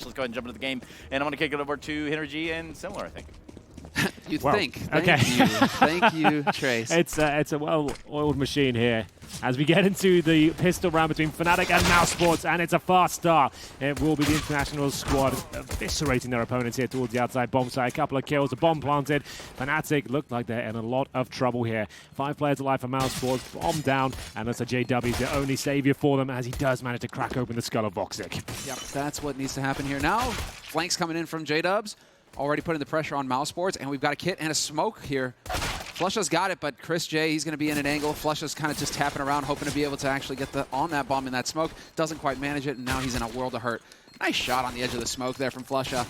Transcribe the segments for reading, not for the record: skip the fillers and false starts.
Let's go ahead and jump into the game, and I'm going to kick it over to Henry and Similar, I think. You well, think. okay. Thank you. Thank you, Trace. It's a well-oiled machine here as we get into the pistol round between Fnatic and Mousesports, and it's a fast start. It will be the international squad eviscerating their opponents here towards the outside bomb site. A couple of kills, a bomb planted. Fnatic look like they're in a lot of trouble here. 5 players alive for Mousesports, bomb down, and that's a JW's the only savior for them as he does manage to crack open the skull of Voxic. Yep, that's what needs to happen here. Now, flanks coming in from JDubs. Already putting the pressure on Mousesports, and we've got a kit and a smoke here. Flusha's got it, but Chris J, he's going to be in an angle. Flusha's kind of just tapping around, hoping to be able to actually get on that bomb in that smoke. Doesn't quite manage it, and now he's in a world of hurt. Nice shot on the edge of the smoke there from Flusha.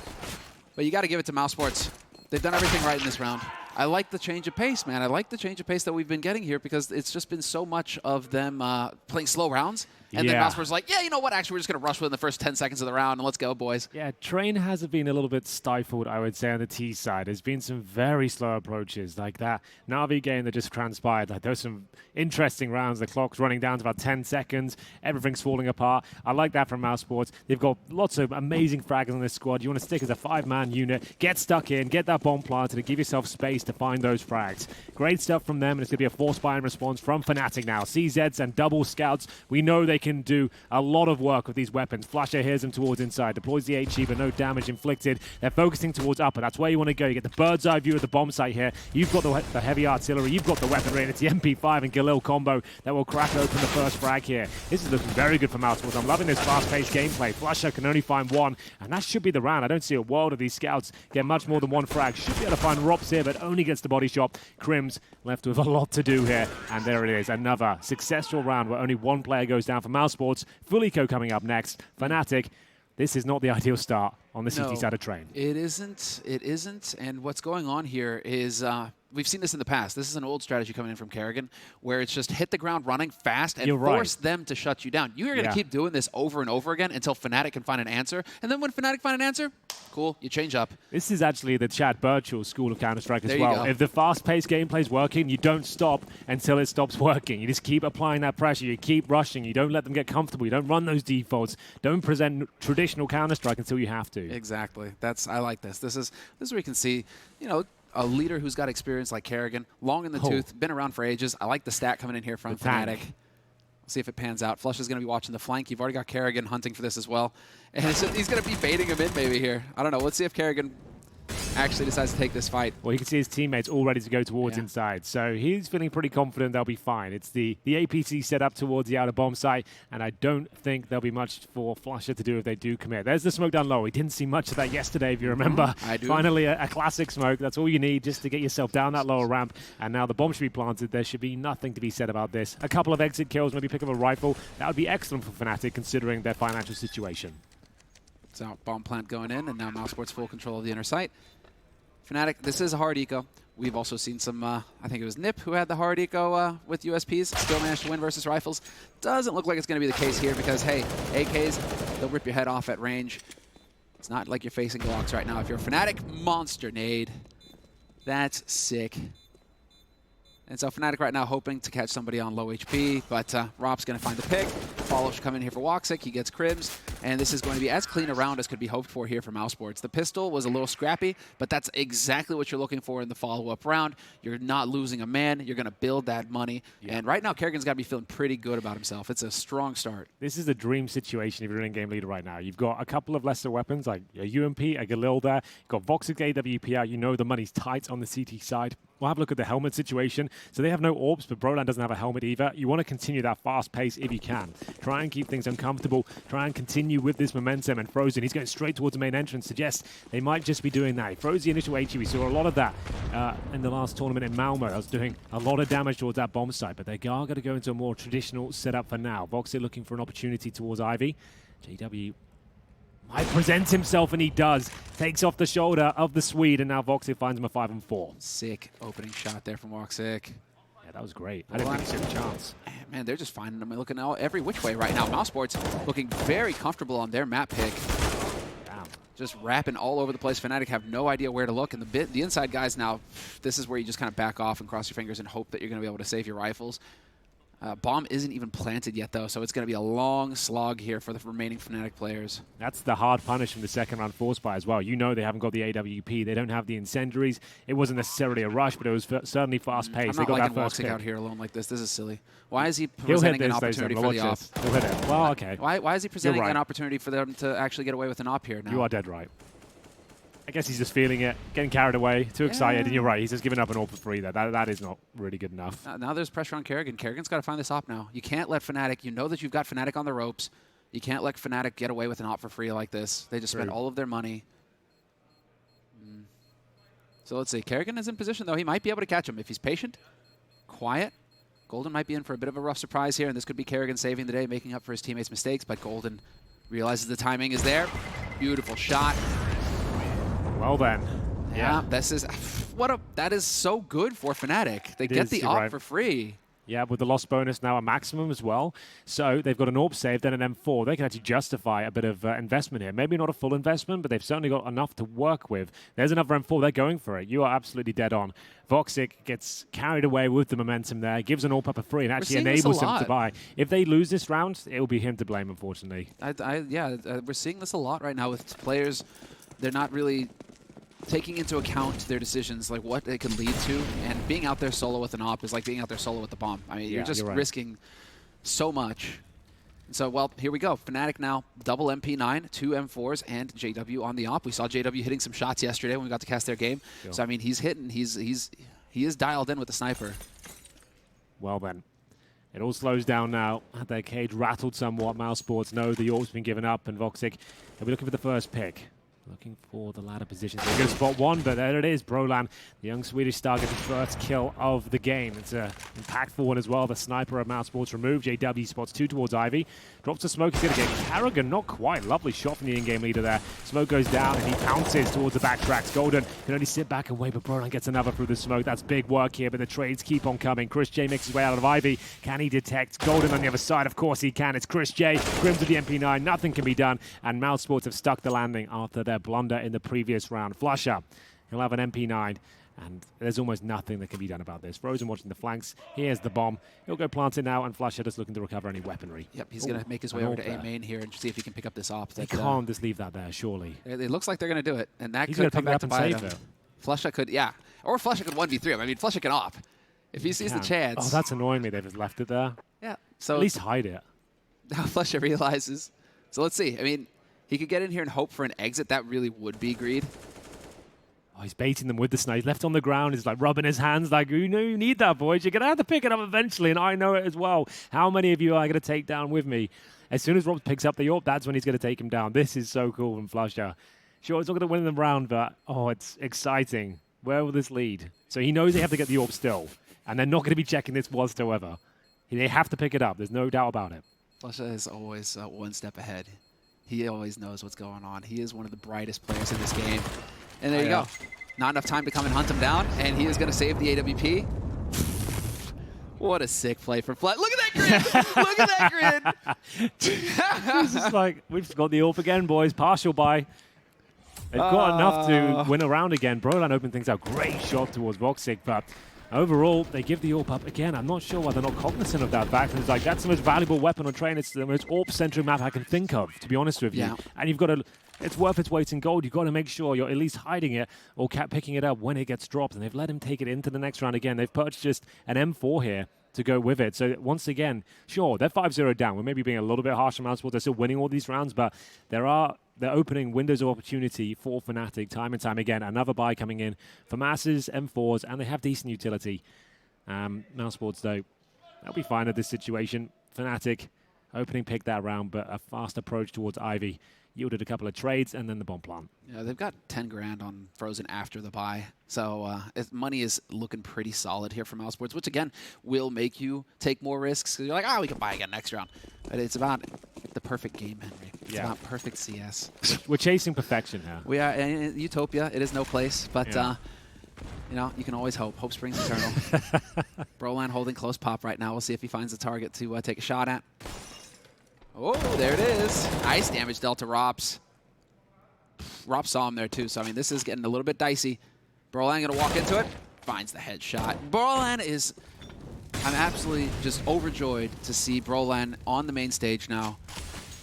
But you got to give it to Mousesports. They've done everything right in this round. I like the change of pace, man. I like the change of pace that we've been getting here because it's just been so much of them playing slow rounds. And then Mousesports like, yeah, you know what? Actually, we're just going to rush within the first 10 seconds of the round, and let's go, boys. Yeah, Train has been a little bit stifled, I would say, on the T side. There's been some very slow approaches like that Na'Vi game that just transpired. Like, there's some interesting rounds. The clock's running down to about 10 seconds. Everything's falling apart. I like that from Mousesports. They've got lots of amazing fraggers on this squad. You want to stick as a 5-man unit, get stuck in, get that bomb planted, and give yourself space to find those frags. Great stuff from them, and it's going to be a force buy-in response from Fnatic now. CZs and double scouts. We know they can do a lot of work with these weapons. Flasher hears them towards inside, deploys the HE, but no damage inflicted. They're focusing towards upper. That's where you want to go. You get the bird's eye view of the bomb site here. You've got the heavy artillery. You've got the weaponry, and it's the MP5 and Galil combo that will crack open the first frag here. This is looking very good for Mousesports. I'm loving this fast-paced gameplay. Flasher can only find one, and that should be the round. I don't see a world of these scouts get much more than one frag. Should be able to find Rops here, but only gets the body shot. Crim's left with a lot to do here, and there it is. Another successful round where only one player goes down for Mousesports. Fulico coming up next. Fnatic, this is not the ideal start on the CT side of Train. It isn't. It isn't. And what's going on here is we've seen this in the past. This is an old strategy coming in from Kerrigan where it's just hit the ground running fast and force them to shut you down. You're going to keep doing this over and over again until Fnatic can find an answer. And then when Fnatic find an answer, cool, you change up. This is actually the Chad Birchall school of Counter-Strike as well. If the fast-paced gameplay is working, you don't stop until it stops working. You just keep applying that pressure. You keep rushing. You don't let them get comfortable. You don't run those defaults. Don't present traditional Counter-Strike until you have to. Exactly. I like this. This is where you can see, you know, a leader who's got experience like Kerrigan, long in the tooth, been around for ages. I like the stat coming in here from Fnatic. We'll see if it pans out. Flush is going to be watching the flank. You've already got Kerrigan hunting for this as well. And he's going to be baiting him in maybe here. I don't know. Let's see if Kerrigan actually decides to take this fight. Well, you can see his teammates all ready to go towards inside. So he's feeling pretty confident they'll be fine. It's the APC set up towards the outer bomb site, and I don't think there'll be much for Flusher to do if they do commit. There's the smoke down low. We didn't see much of that yesterday, if you remember. I do. Finally, a classic smoke. That's all you need just to get yourself down that lower ramp. And now the bomb should be planted. There should be nothing to be said about this. A couple of exit kills, maybe pick up a rifle. That would be excellent for Fnatic considering their financial situation. So bomb plant going in, and now Mousesports full control of the inner site. Fnatic, this is a hard eco. We've also seen some, I think it was Nip who had the hard eco with USPs. Still managed to win versus rifles. Doesn't look like it's going to be the case here because, hey, AKs, they'll rip your head off at range. It's not like you're facing Glocks right now. If you're a Fnatic, monster nade. That's sick. And so Fnatic right now hoping to catch somebody on low HP, but Rob's going to find the pick. Follow should come in here for Woxic. He gets Cribs, and this is going to be as clean a round as could be hoped for here for Mousesports. The pistol was a little scrappy, but that's exactly what you're looking for in the follow-up round. You're not losing a man. You're going to build that money. And right now, Kerrigan's got to be feeling pretty good about himself. It's a strong start. This is a dream situation if you're in game leader right now. You've got a couple of lesser weapons like a UMP, a Galil there. You've got Voxic AWP out. You know the money's tight on the CT side. We'll have a look at the helmet situation. So they have no orbs, but Brolan doesn't have a helmet either. You want to continue that fast pace if you can. Try and keep things uncomfortable. Try and continue with this momentum. And Frozen, he's going straight towards the main entrance. Suggests they might just be doing that. He froze the initial HE. We saw a lot of that in the last tournament in Malmo. I was doing a lot of damage towards that bomb site, but they are going to go into a more traditional setup for now. Voxer looking for an opportunity towards Ivy. JW might present himself, and he does. Takes off the shoulder of the Swede, and now Voxic finds him a 5-on-4. Sick opening shot there from Woxic. Yeah, that was great. I didn't think he stood a chance. Man, they're just finding him looking out every which way right now. Mousesports looking very comfortable on their map pick. Damn. Just wrapping all over the place. Fnatic have no idea where to look. And the inside guys now, this is where you just kind of back off and cross your fingers and hope that you're going to be able to save your rifles. Bomb isn't even planted yet, though, so it's going to be a long slog here for the remaining Fnatic players. That's the hard punish from the second round force buy as well. You know they haven't got the AWP. They don't have the incendiaries. It wasn't necessarily a rush, but it was certainly fast-paced. I'm They not got liking that first Woxic pick. out here alone like this. This is silly. Why is he He'll hit presenting an this, opportunity though, for the op? watch this. He'll hit it. Well, okay. Why is he presenting right. an opportunity for them to actually get away with an op here now? You are dead right. I guess he's just feeling it, getting carried away, too excited, and you're right. He's just giving up an AWP for free there. That is not really good enough. Now there's pressure on Kerrigan. Kerrigan's got to find this op now. You can't let Fnatic, you know that you've got Fnatic on the ropes. You can't let Fnatic get away with an op for free like this. They just spent all of their money. So let's see. Kerrigan is in position, though. He might be able to catch him if he's patient, quiet. Golden might be in for a bit of a rough surprise here, and this could be Kerrigan saving the day, making up for his teammates' mistakes, but Golden realizes the timing is there. Beautiful shot. Well then. Yeah, this is that is so good for Fnatic. They get the op for free. Yeah, with the loss bonus now a maximum as well. So they've got an AWP save, then an M4. They can actually justify a bit of investment here. Maybe not a full investment, but they've certainly got enough to work with. There's another M4. They're going for it. You are absolutely dead on. Voxic gets carried away with the momentum there, gives an AWP up a free, and actually enables him to buy. If they lose this round, it will be him to blame, unfortunately. We're seeing this a lot right now with players. They're not really taking into account their decisions, like what it can lead to, and being out there solo with an op is like being out there solo with the bomb. I mean, you're just risking so much. And so, well, here we go. Fnatic now, double MP9, 2 M4s, and JW on the op. We saw JW hitting some shots yesterday when we got to cast their game. Sure. So, I mean, he's hitting. He is dialed in with the sniper. Well, then. It all slows down now. Had their cage rattled somewhat. Mousesports know the AWP's been given up, and Voxic will be looking for the first pick. Looking for the ladder positions. They're going to spot one, but there it is. Brolan, the young Swedish star, gets his first kill of the game. It's an impactful one as well. The sniper of Mousesports removed. JW spots 2 towards Ivy. Drops the smoke. He's going to get Kerrigan. Not quite. Lovely shot from the in-game leader there. Smoke goes down, and he pounces towards the backtracks. Golden can only sit back and wait, but Brolan gets another through the smoke. That's big work here, but the trades keep on coming. Chris J makes his way out of Ivy. Can he detect Golden on the other side? Of course he can. It's Chris J. Grim to the MP9. Nothing can be done, and Mousesports have stuck the landing after their blunder in the previous round. Flusher, he'll have an MP9, and there's almost nothing that can be done about this. Frozen watching the flanks. Here's the bomb. He'll go plant it now, and Flusher just looking to recover any weaponry. Yep, he's going to make his way over to A main here and see if he can pick up this op. They can't just leave that there, surely. It looks like they're going to do it, and that He's could come pick back to bite him. it. Flusher could, yeah. Or Flusher could 1v3 him. I mean, Flusher can op. If he sees the chance. Oh, that's annoying me. They've just left it there. Yeah. So at least hide it. Now Flusher realizes. So let's see. I mean, he could get in here and hope for an exit. That really would be greed. Oh, he's baiting them with the snipe. He's left on the ground. He's like rubbing his hands like, you know, you need that, boys. You're going to have to pick it up eventually, and I know it as well. How many of you are going to take down with me? As soon as Rob picks up the AWP, that's when he's going to take him down. This is so cool from Flusher. Sure, it's not going to win the round, but, oh, it's exciting. Where will this lead? So he knows they have to get the AWP still, and they're not going to be checking this whatsoever. They have to pick it up. There's no doubt about it. Flusher is always one step ahead. He always knows what's going on. He is one of the brightest players in this game. And there you go. Not enough time to come and hunt him down, and he is going to save the AWP. What a sick play from Flat. Look at that grid! Look at that grid! This is like, we've got the AWP again, boys. Partial buy. They've got enough to win a round again. Brolan opened things out. Great shot towards Voxic, but overall, they give the AWP up again. I'm not sure why they're not cognizant of that fact. It's like, that's the most valuable weapon on train. It's the most AWP-centric map I can think of, to be honest with you. Yeah. And you've got to, it's worth its weight in gold. You've got to make sure you're at least hiding it or picking it up when it gets dropped. And they've let him take it into the next round again. They've purchased an M4 here to go with it. So once again, sure, they're 5-0 down. We're maybe being a little bit harsh on Mousesports. They're still winning all these rounds, but they're opening windows of opportunity for Fnatic time and time again. Another buy coming in for Masses, M4s, and they have decent utility. Mousesports, though, they'll be fine at this situation. Fnatic opening pick that round, but a fast approach towards Ivy yielded a couple of trades and then the bomb plant. Yeah, they've got 10 grand on Frozen after the buy. So money is looking pretty solid here for Mousesports, which again will make you take more risks. Because you're like, we can buy again next round. But it's about the perfect game, Henry. It's about perfect CS. We're chasing perfection here. We are in Utopia. It is no place, but you know, you can always hope. Hope springs eternal. Brolan holding close pop right now. We'll see if he finds the target to take a shot at. Oh, there it is. Nice damage dealt to Rops. Rops saw him there too, so I mean, this is getting a little bit dicey. Brolan gonna walk into it. Finds the headshot. Brolan is, I'm absolutely just overjoyed to see Brolan on the main stage now.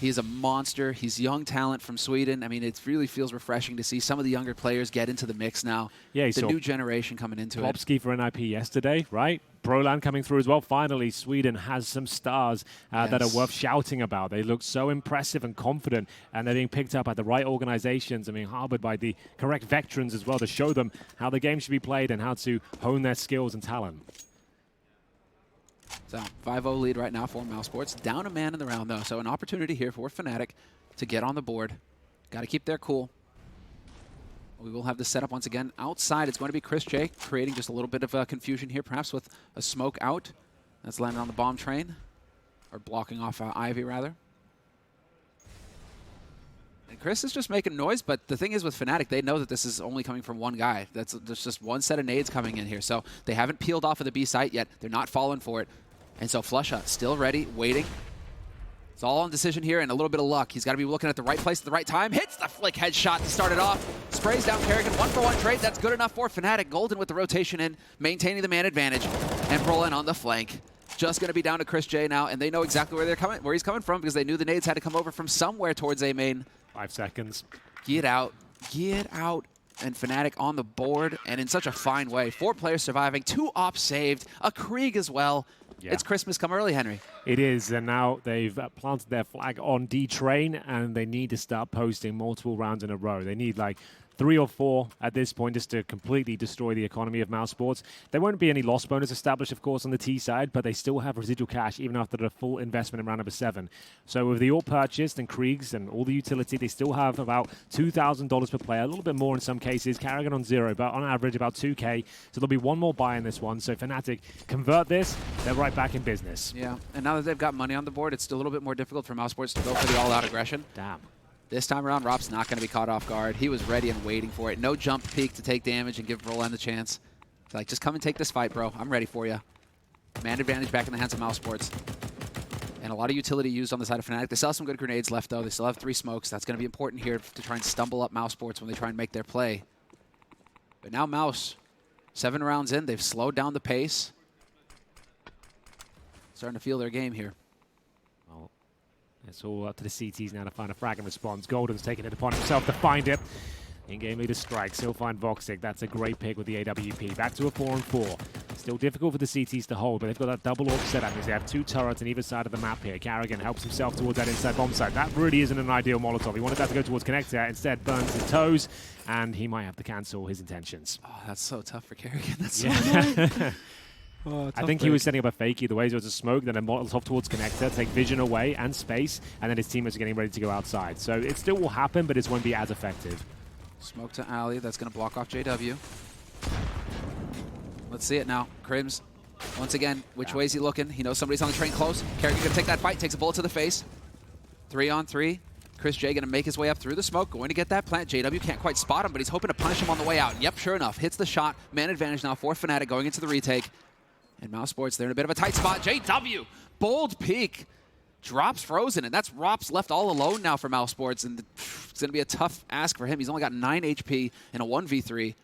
He is a monster. He's young talent from Sweden. I mean, it really feels refreshing to see some of the younger players get into the mix now. Yeah, the new generation coming into it. Popski for NIP yesterday, right? Brolan coming through as well. Finally, Sweden has some stars that are worth shouting about. They look so impressive and confident, and they're being picked up by the right organizations. I mean, harbored by the correct veterans as well to show them how the game should be played and how to hone their skills and talent. So 5-0 lead right now for Mousesports. Down a man in the round, though. So an opportunity here for Fnatic to get on the board. Got to keep their cool. We will have the setup once again. Outside, it's going to be Chris J creating just a little bit of confusion here, perhaps with a smoke out. That's landing on the bomb train. Or blocking off Ivy, rather. And Chris is just making noise, but the thing is with Fnatic, they know that this is only coming from one guy. There's just one set of nades coming in here. So they haven't peeled off of the B site yet. They're not falling for it. And so Flusha still ready, waiting. It's all on decision here and a little bit of luck. He's got to be looking at the right place at the right time. Hits the flick headshot to start it off. Sprays down Kerrigan. 1-for-1 trade. That's good enough for Fnatic. Golden with the rotation in, maintaining the man advantage. And Brolin on the flank. Just going to be down to Chris J now, and they know exactly where he's coming from because they knew the nades had to come over from somewhere towards A main. 5 seconds. Get out. Get out. And Fnatic on the board, and in such a fine way. 4 players surviving, 2 ops saved, a Krieg as well. Yeah. It's Christmas come early, Henry. It is, and now they've planted their flag on D-Train, and they need to start posting multiple rounds in a row. They need like 3 or 4 at this point just to completely destroy the economy of Mousesports. There won't be any loss bonus established, of course, on the T side, but they still have residual cash even after the full investment in round number 7. So with the all purchased and Kriegs and all the utility, they still have about $2,000 per player, a little bit more in some cases. Kerrigan on 0, but on average about 2K. So there'll be one more buy in this one. So Fnatic convert this, they're right back in business. Yeah, and now that they've got money on the board, it's a little bit more difficult for Mousesports to go for the all-out aggression. Damn. This time around, Rop's not going to be caught off guard. He was ready and waiting for it. No jump peek to take damage and give Roland the chance. It's like, just come and take this fight, bro. I'm ready for you. Man advantage back in the hands of Mousesports. And a lot of utility used on the side of Fnatic. They still have some good grenades left, though. They still have 3 smokes. That's going to be important here to try and stumble up Mousesports when they try and make their play. But now Mouse, 7 rounds in, they've slowed down the pace. Starting to feel their game here. It's all up to the CTs now to find a frag and response. Golden's taking it upon himself to find it. In-game leader strikes. He'll find Voxic. That's a great pick with the AWP. Back to a 4-on-4. Still difficult for the CTs to hold, but they've got that double AWP setup because they have 2 turrets on either side of the map here. Kerrigan helps himself towards that inside bomb site. That really isn't an ideal Molotov. He wanted that to go towards Connector. Instead, burns his toes, and he might have to cancel his intentions. Oh, that's so tough for Kerrigan. That's so annoying. Oh, I think he was setting up a fake either way. So it's a smoke, then a Molotov towards Connector, take vision away and space, and then his teammates are getting ready to go outside. So it still will happen, but it won't be as effective. Smoke to Ali. That's going to block off JW. Let's see it now. Crims, once again, which way is he looking? He knows somebody's on the train close. Kerrigan going to take that fight, takes a bullet to the face. 3-on-3. Chris J going to make his way up through the smoke, going to get that plant. JW can't quite spot him, but he's hoping to punish him on the way out. Yep, sure enough. Hits the shot. Man advantage now for Fnatic going into the retake. And Mousesports, they're in a bit of a tight spot. JW, bold peek, drops frozen, and that's Rops left all alone now for Mousesports, and it's going to be a tough ask for him. He's only got 9 HP in a 1v3,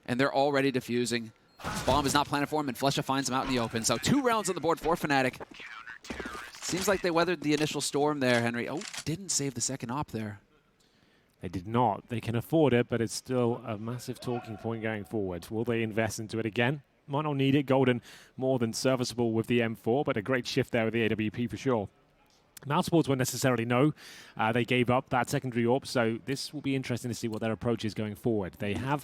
and they're already defusing. His bomb is not planted for him, and Flesha finds him out in the open. So 2 rounds on the board for Fnatic. Seems like they weathered the initial storm there, Henry. Oh, didn't save the second op there. They did not. They can afford it, but it's still a massive talking point going forward. Will they invest into it again? Might not need it. Golden more than serviceable with the M4, but a great shift there with the AWP for sure. Mousesports won't necessarily know. They gave up that secondary AWP, so this will be interesting to see what their approach is going forward. They have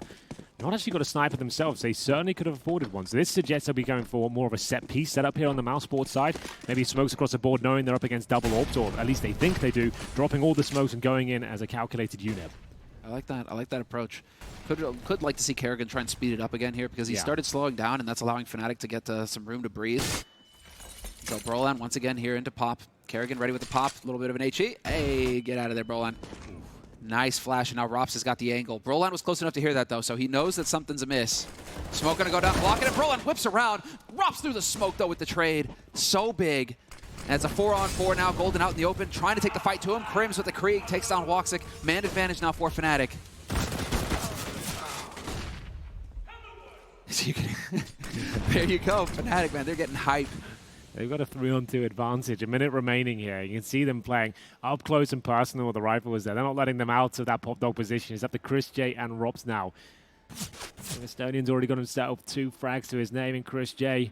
not actually got a sniper themselves. They certainly could have afforded one. So this suggests they'll be going for more of a set-piece setup here on the Mousesports side. Maybe smokes across the board knowing they're up against double AWPs, or at least they think they do, dropping all the smokes and going in as a calculated unit. I like that. I like that approach. Could like to see Kerrigan try and speed it up again here because he started slowing down, and that's allowing Fnatic to get some room to breathe. So Brolan once again here into pop. Kerrigan ready with the pop. A little bit of an HE. Hey, get out of there, Brolan. Nice flash, and now Rops has got the angle. Brolan was close enough to hear that, though, so he knows that something's amiss. Smoke gonna go down, blocking it. Brolan whips around. Rops through the smoke, though, with the trade. So big. And it's a 4-on-4 now. Golden out in the open, trying to take the fight to him. Crims with the Krieg, takes down Woxic. Man advantage now for Fnatic. There you go, Fnatic, man. They're getting hype. They've got a 3-on-2 advantage. A minute remaining here. You can see them playing up close and personal with the rifle there. They're not letting them out of that pop dog position. It's up to Chris J and Robs now. The Estonian's already got himself 2 frags to his name in Chris J.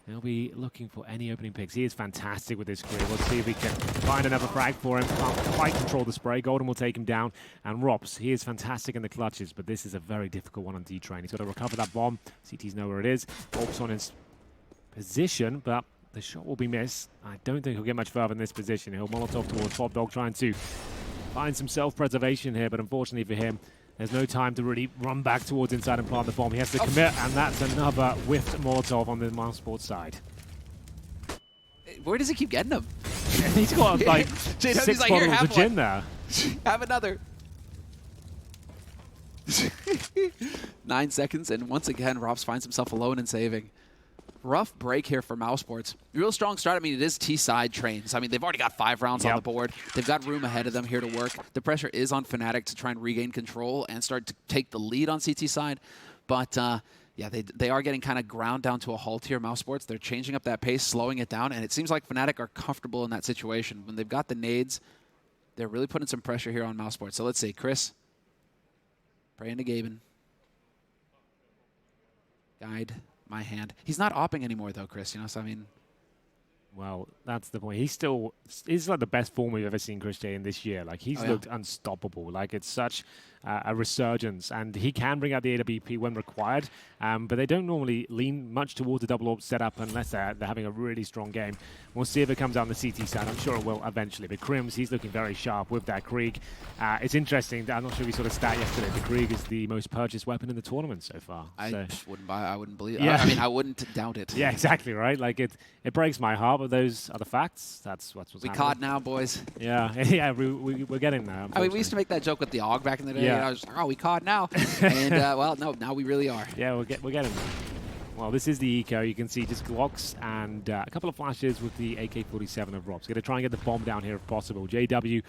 He'll be looking for any opening picks. He is fantastic with this career. We'll see if we can find another frag for him. Can't quite control the spray. Golden will take him down. And Robs, he is fantastic in the clutches, but this is a very difficult one on D-Train. He's got to recover that bomb. CTs know where it is. Robs on his position, but the shot will be missed. I don't think he'll get much further in this position. He'll Molotov towards Pop Dog, trying to find some self-preservation here, but unfortunately for him, there's no time to really run back towards inside and plant the bomb. He has to commit, and that's another whiffed Molotov on the Mousesports side. Where does he keep getting them? He's got like 6 like, bottles of gin there. Have another. 9 seconds, and once again, Robs finds himself alone and saving. Rough break here for Mousesports. Real strong start. I mean, it is T-side trains. I mean, they've already got 5 rounds on the board. They've got room ahead of them here to work. The pressure is on Fnatic to try and regain control and start to take the lead on CT side. But, yeah, they are getting kind of ground down to a halt here, Mousesports. They're changing up that pace, slowing it down, and it seems like Fnatic are comfortable in that situation. When they've got the nades, they're really putting some pressure here on Mousesports. So let's see. Chris, praying to Gaben. Guide my hand. He's not opping anymore, though, Chris. You know, so I mean, well, that's the point. He's like the best form we've ever seen Chris J in this year. Like he's looked unstoppable. Like it's such a resurgence, and he can bring out the AWP when required. But they don't normally lean much towards a double orb setup unless they're having a really strong game. We'll see if it comes out on the CT side. I'm sure it will eventually. But Krims, he's looking very sharp with that Krieg. It's interesting. I'm not sure if we saw the stat yesterday. The Krieg is the most purchased weapon in the tournament so far. I wouldn't buy. I wouldn't believe. Yeah. I mean, I wouldn't doubt it. Yeah, exactly right. Like it breaks my heart, but those are the facts. That's what's we happening. caught now, boys. Yeah, yeah, we're getting there. I mean, we used to make that joke with the AUG back in the day. Yeah. And I was like, oh, we caught now. And, well, no, now we really are. Yeah, we're getting there. Well, this is the eco. You can see just Glocks and a couple of flashes with the AK-47 of Robs. Going to try and get the bomb down here if possible. JW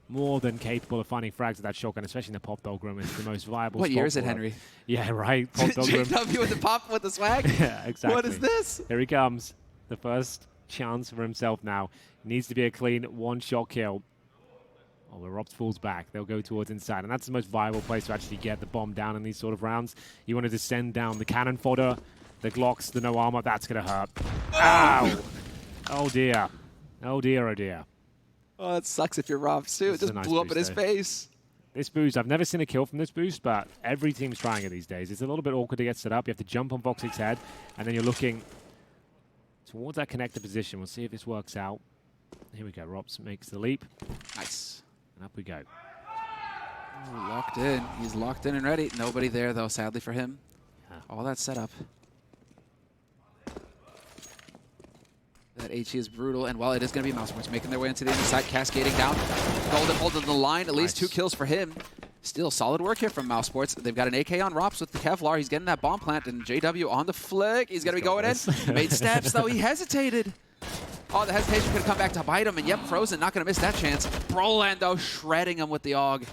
more than capable of finding frags at that shotgun, especially in the Pop Dog room. It's the most viable What spot year is it, for Henry? Yeah, right. Pop Dog room. JW with the pop with the swag? Yeah, exactly. What is this? Here he comes. The first chance for himself now. Needs to be a clean one-shot kill. Oh, where Robs falls back, they'll go towards inside. And that's the most viable place to actually get the bomb down in these sort of rounds. You wanted to send down the cannon fodder, the Glocks, the no armor. That's going to hurt. Ow! Oh, dear. Oh, dear, oh, dear. Oh, that sucks if you're Robs, too. It just blew up in his face. This boost, I've never seen a kill from this boost, but every team's trying it these days. It's a little bit awkward to get set up. You have to jump on Voxic's head, and then you're looking towards that connector position. We'll see if this works out. Here we go. Robs makes the leap. Nice. And up we go. Ooh, locked in. He's locked in and ready. Nobody there, though, sadly for him. Yeah. All that setup. That HE is brutal, and while it is going to be Mousesports making their way into the inside, cascading down. Golden holding the line, at least 2 kills for him. Still solid work here from Mousesports. They've got an AK on Robs with the Kevlar. He's getting that bomb plant, and JW on the flick. He's going to be going in. Made steps, though. He hesitated. Oh, the hesitation could have come back to bite him, and yep, Frozen not going to miss that chance. Brolando shredding him with the AUG.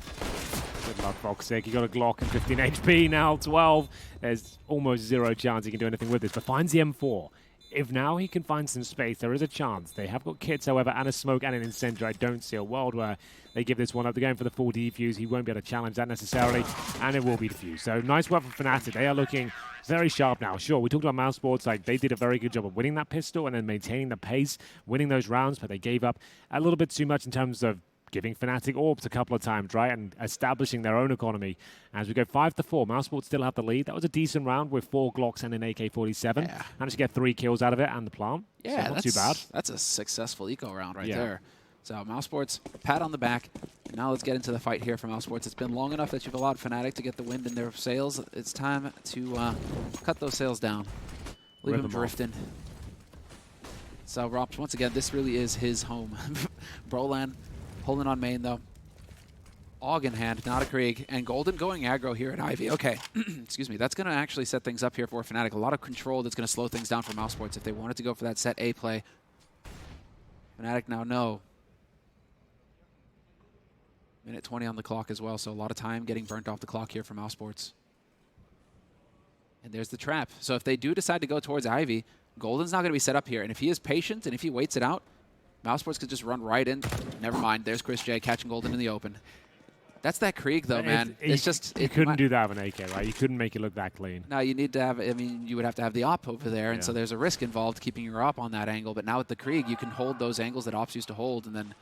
Good luck, Voxic. You got a Glock and 15 HP now, 12. There's almost 0 chance he can do anything with this, but finds the M4. If now he can find some space, there is a chance. They have got kits, however, and a smoke and an incendiary. I don't see a world where they give this one up. They're going for the full defuse. He won't be able to challenge that necessarily, and it will be defused. So nice work from Fnatic. They are looking very sharp now. Sure, we talked about Mousesports. Like, they did a very good job of winning that pistol and then maintaining the pace, winning those rounds, but they gave up a little bit too much in terms of giving Fnatic orbs a couple of times, right, and establishing their own economy. As we go 5-4, Mousesports still have the lead. That was a decent round with 4 Glocks and an AK-47. Yeah. Managed to get 3 kills out of it and the plant. Yeah, so not too bad. That's a successful eco round right there. So Mousesports, pat on the back. Now let's get into the fight here for Mousesports. It's been long enough that you've allowed Fnatic to get the wind in their sails. It's time to cut those sails down. Leave them drifting. So Robs, once again, this really is his home. Brolan holding on main, though. AUG in hand, not a Krieg. And Golden going aggro here at Ivy. Okay, excuse me. That's going to actually set things up here for Fnatic. A lot of control that's going to slow things down for Mousesports if they wanted to go for that set A play. Fnatic now know. Minute 20 on the clock as well, so a lot of time getting burnt off the clock here for Mousesports. And there's the trap. So if they do decide to go towards Ivy, Golden's not going to be set up here. And if he is patient and if he waits it out, Mousesports could just run right in. Never mind. There's Chris J catching Golden in the open. That's that Krieg, though, man. It's just... You couldn't do that with an AK, right? You couldn't make it look that clean. No, you need to have... I mean, you would have to have the op over there, and so there's a risk involved keeping your op on that angle. But now with the Krieg, you can hold those angles that ops used to hold, and then...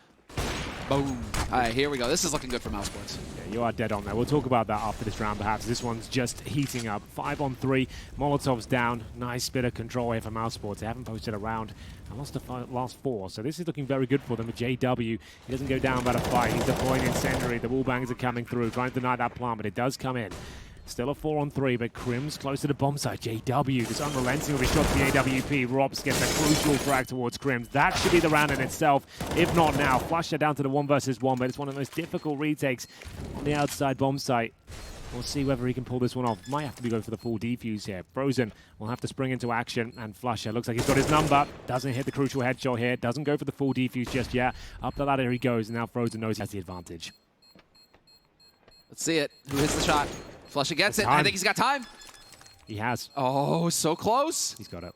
Boom. All right, here we go. This is looking good for Mousesports. Yeah, you are dead on there. We'll talk about that after this round, perhaps. This one's just heating up. 5-on-3. Molotov's down. Nice bit of control here for Mousesports. They haven't posted a round. I lost the last 4, so this is looking very good for them. With JW, he doesn't go down without a fight. He's deploying incendiary. The wallbangs are coming through, trying to deny that plant, but it does come in. Still a 4-on-3, but Crim's close to the bomb site. JW just unrelenting with his shot to the AWP. Robs gets a crucial frag towards Crims. That should be the round in itself, if not now. Flusher down to the 1 versus 1, but it's one of the most difficult retakes on the outside bomb site. We'll see whether he can pull this one off. Might have to be going for the full defuse here. Frozen will have to spring into action, and Flusher looks like he's got his number. Doesn't hit the crucial headshot here. Doesn't go for the full defuse just yet. Up the ladder he goes, and now Frozen knows he has the advantage. Let's see it. Who hits the shot? Flusher gets it. I think he's got time. He has. Oh, so close. He's got it.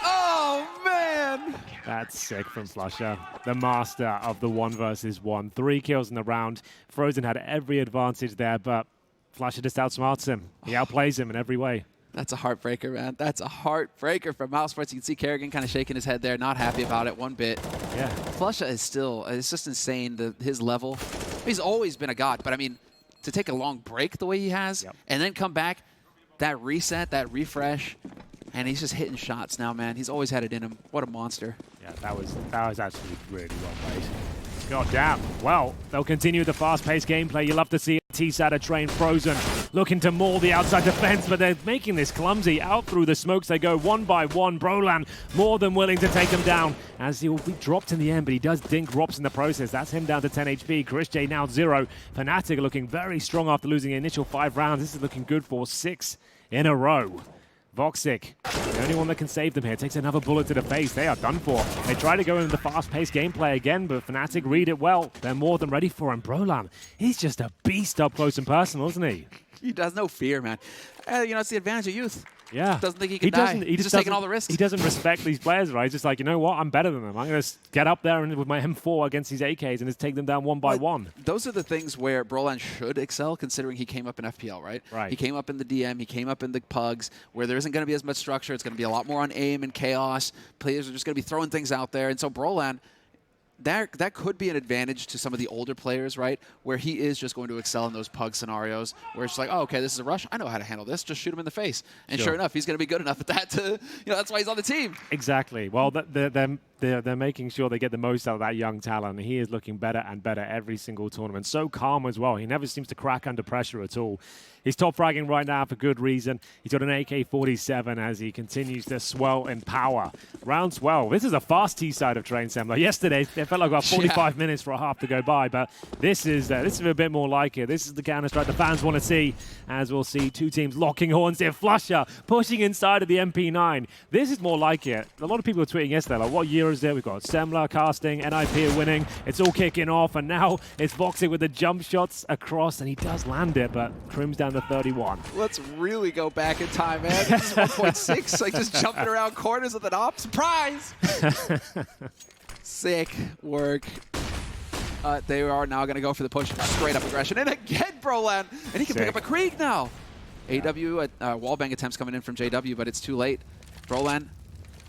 Oh, man. That's sick from Flusher. The master of the 1 versus 1. 3 kills in the round. Frozen had every advantage there, but Flusher just outsmarts him. He outplays him in every way. That's a heartbreaker, man. That's a heartbreaker for Mousesports. You can see Kerrigan kind of shaking his head there, not happy about it one bit. Yeah. Flusher is still, it's just insane, his level. He's always been a god, but I mean, to take a long break the way he has, and then come back, that reset, that refresh, and he's just hitting shots now, man. He's always had it in him. What a monster. Yeah, that was actually really well played. God damn. Well, they'll continue the fast-paced gameplay. You love to see T-Sata train Frozen looking to maul the outside defense, but they're making this clumsy. Out through the smokes they go one by one. Brolan more than willing to take him down as he will be dropped in the end, but he does dink Rops in the process. That's him down to 10 HP. Chris J now 0. Fnatic looking very strong after losing the initial 5 rounds. This is looking good for 6 in a row. Voxic, the only one that can save them here, takes another bullet to the face. They are done for. They try to go into the fast-paced gameplay again, but Fnatic read it well. They're more than ready for him. Brolan, he's just a beast up close and personal, isn't he? He does no fear, man. You know, it's the advantage of youth. Yeah. Doesn't think he can die. He's just taking all the risks. He doesn't respect these players, right? He's just like, you know what? I'm better than them. I'm going to get up there and with my M4 against these AKs and just take them down one by one. Those are the things where Brolan should excel, considering he came up in FPL, right? Right. He came up in the DM. He came up in the Pugs, where there isn't going to be as much structure. It's going to be a lot more on aim and chaos. Players are just going to be throwing things out there. And so Brolan, that could be an advantage to some of the older players, right? Where he is just going to excel in those Pug scenarios, where it's like, oh, okay, this is a rush. I know how to handle this. Just shoot him in the face. And sure enough, he's going to be good enough at that to, you know, that's why he's on the team. Exactly. Well, they're making sure they get the most out of that young talent. He is looking better and better every single tournament. So calm as well. He never seems to crack under pressure at all. He's top fragging right now for good reason. He's got an AK-47 as he continues to swell in power. Round 12. This is a fast T-side of Train Assembler. Yesterday, it felt like about 45 minutes for a half to go by, but this is a bit more like it. This is the Counter-Strike the fans want to see, as we'll see 2 teams locking horns here. Flusher pushing inside of the MP9. This is more like it. A lot of people were tweeting yesterday, like, what year is it? We've got Assembler casting, NIP are winning. It's all kicking off, and now it's Voxic with the jump shots across, and he does land it, but Crim's down to 31. Let's really go back in time, man. This is 1.6, like just jumping around corners with an op. Surprise! Sick work. They are now going to go for the push. Straight up aggression. And again, Brolan. And he can pick up a Krieg now. AW, wallbang attempts coming in from JW, but it's too late. Brolan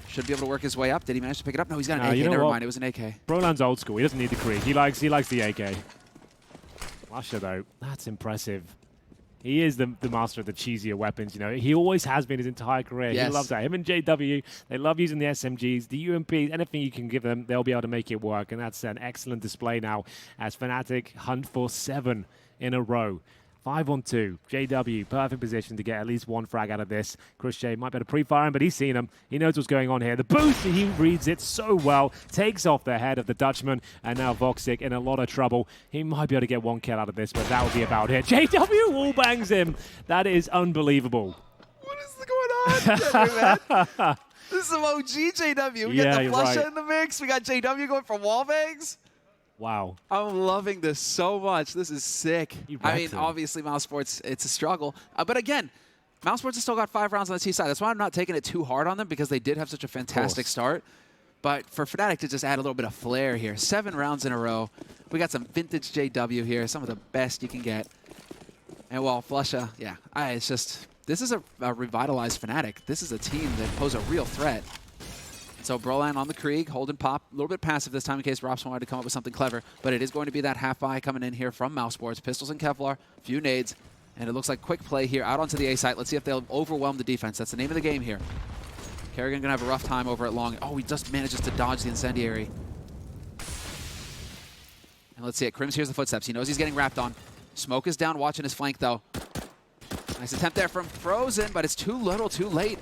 should be able to work his way up. Did he manage to pick it up? No, he's got an AK. Never mind, it was an AK. Brolan's old school. He doesn't need the Krieg. He likes the AK. Flusher, though, that's impressive. He is the master of the cheesier weapons, you know. He always has been his entire career. Yes. He loves that. Him and JW, they love using the SMGs, the UMPs, anything you can give them, they'll be able to make it work. And that's an excellent display now as Fnatic hunt for 7 in a row. 5-on-2. JW, perfect position to get at least 1 frag out of this. Chris J might be able to pre-fire him, but he's seen him. He knows what's going on here. The boost, he reads it so well. Takes off the head of the Dutchman, and now Voxic in a lot of trouble. He might be able to get 1 kill out of this, but that would be about it. JW wall bangs him. That is unbelievable. What is going on, man? This is some OG JW. We got the Flusher in the mix. We got JW going for wall bangs. Wow. I'm loving this so much. This is sick. I mean, obviously, Mousesports, it's a struggle. But again, Mousesports has still got 5 rounds on the T side. That's why I'm not taking it too hard on them, because they did have such a fantastic start. But for Fnatic to just add a little bit of flair here, 7 rounds in a row. We got some vintage JW here, some of the best you can get. And while Flusha, yeah, it's just, this is a revitalized Fnatic. This is a team that pose a real threat. So Brolan on the Krieg, holding pop, a little bit passive this time in case Rops wanted to come up with something clever. But it is going to be that half buy coming in here from Mousesports. Pistols and Kevlar, few nades, and it looks like quick play here out onto the A site. Let's see if they'll overwhelm the defense. That's the name of the game here. Kerrigan gonna have a rough time over at long. Oh, he just manages to dodge the incendiary. And let's see it. Crims hears the footsteps. He knows he's getting wrapped on. Smoke is down, watching his flank though. Nice attempt there from Frozen, but it's too little, too late.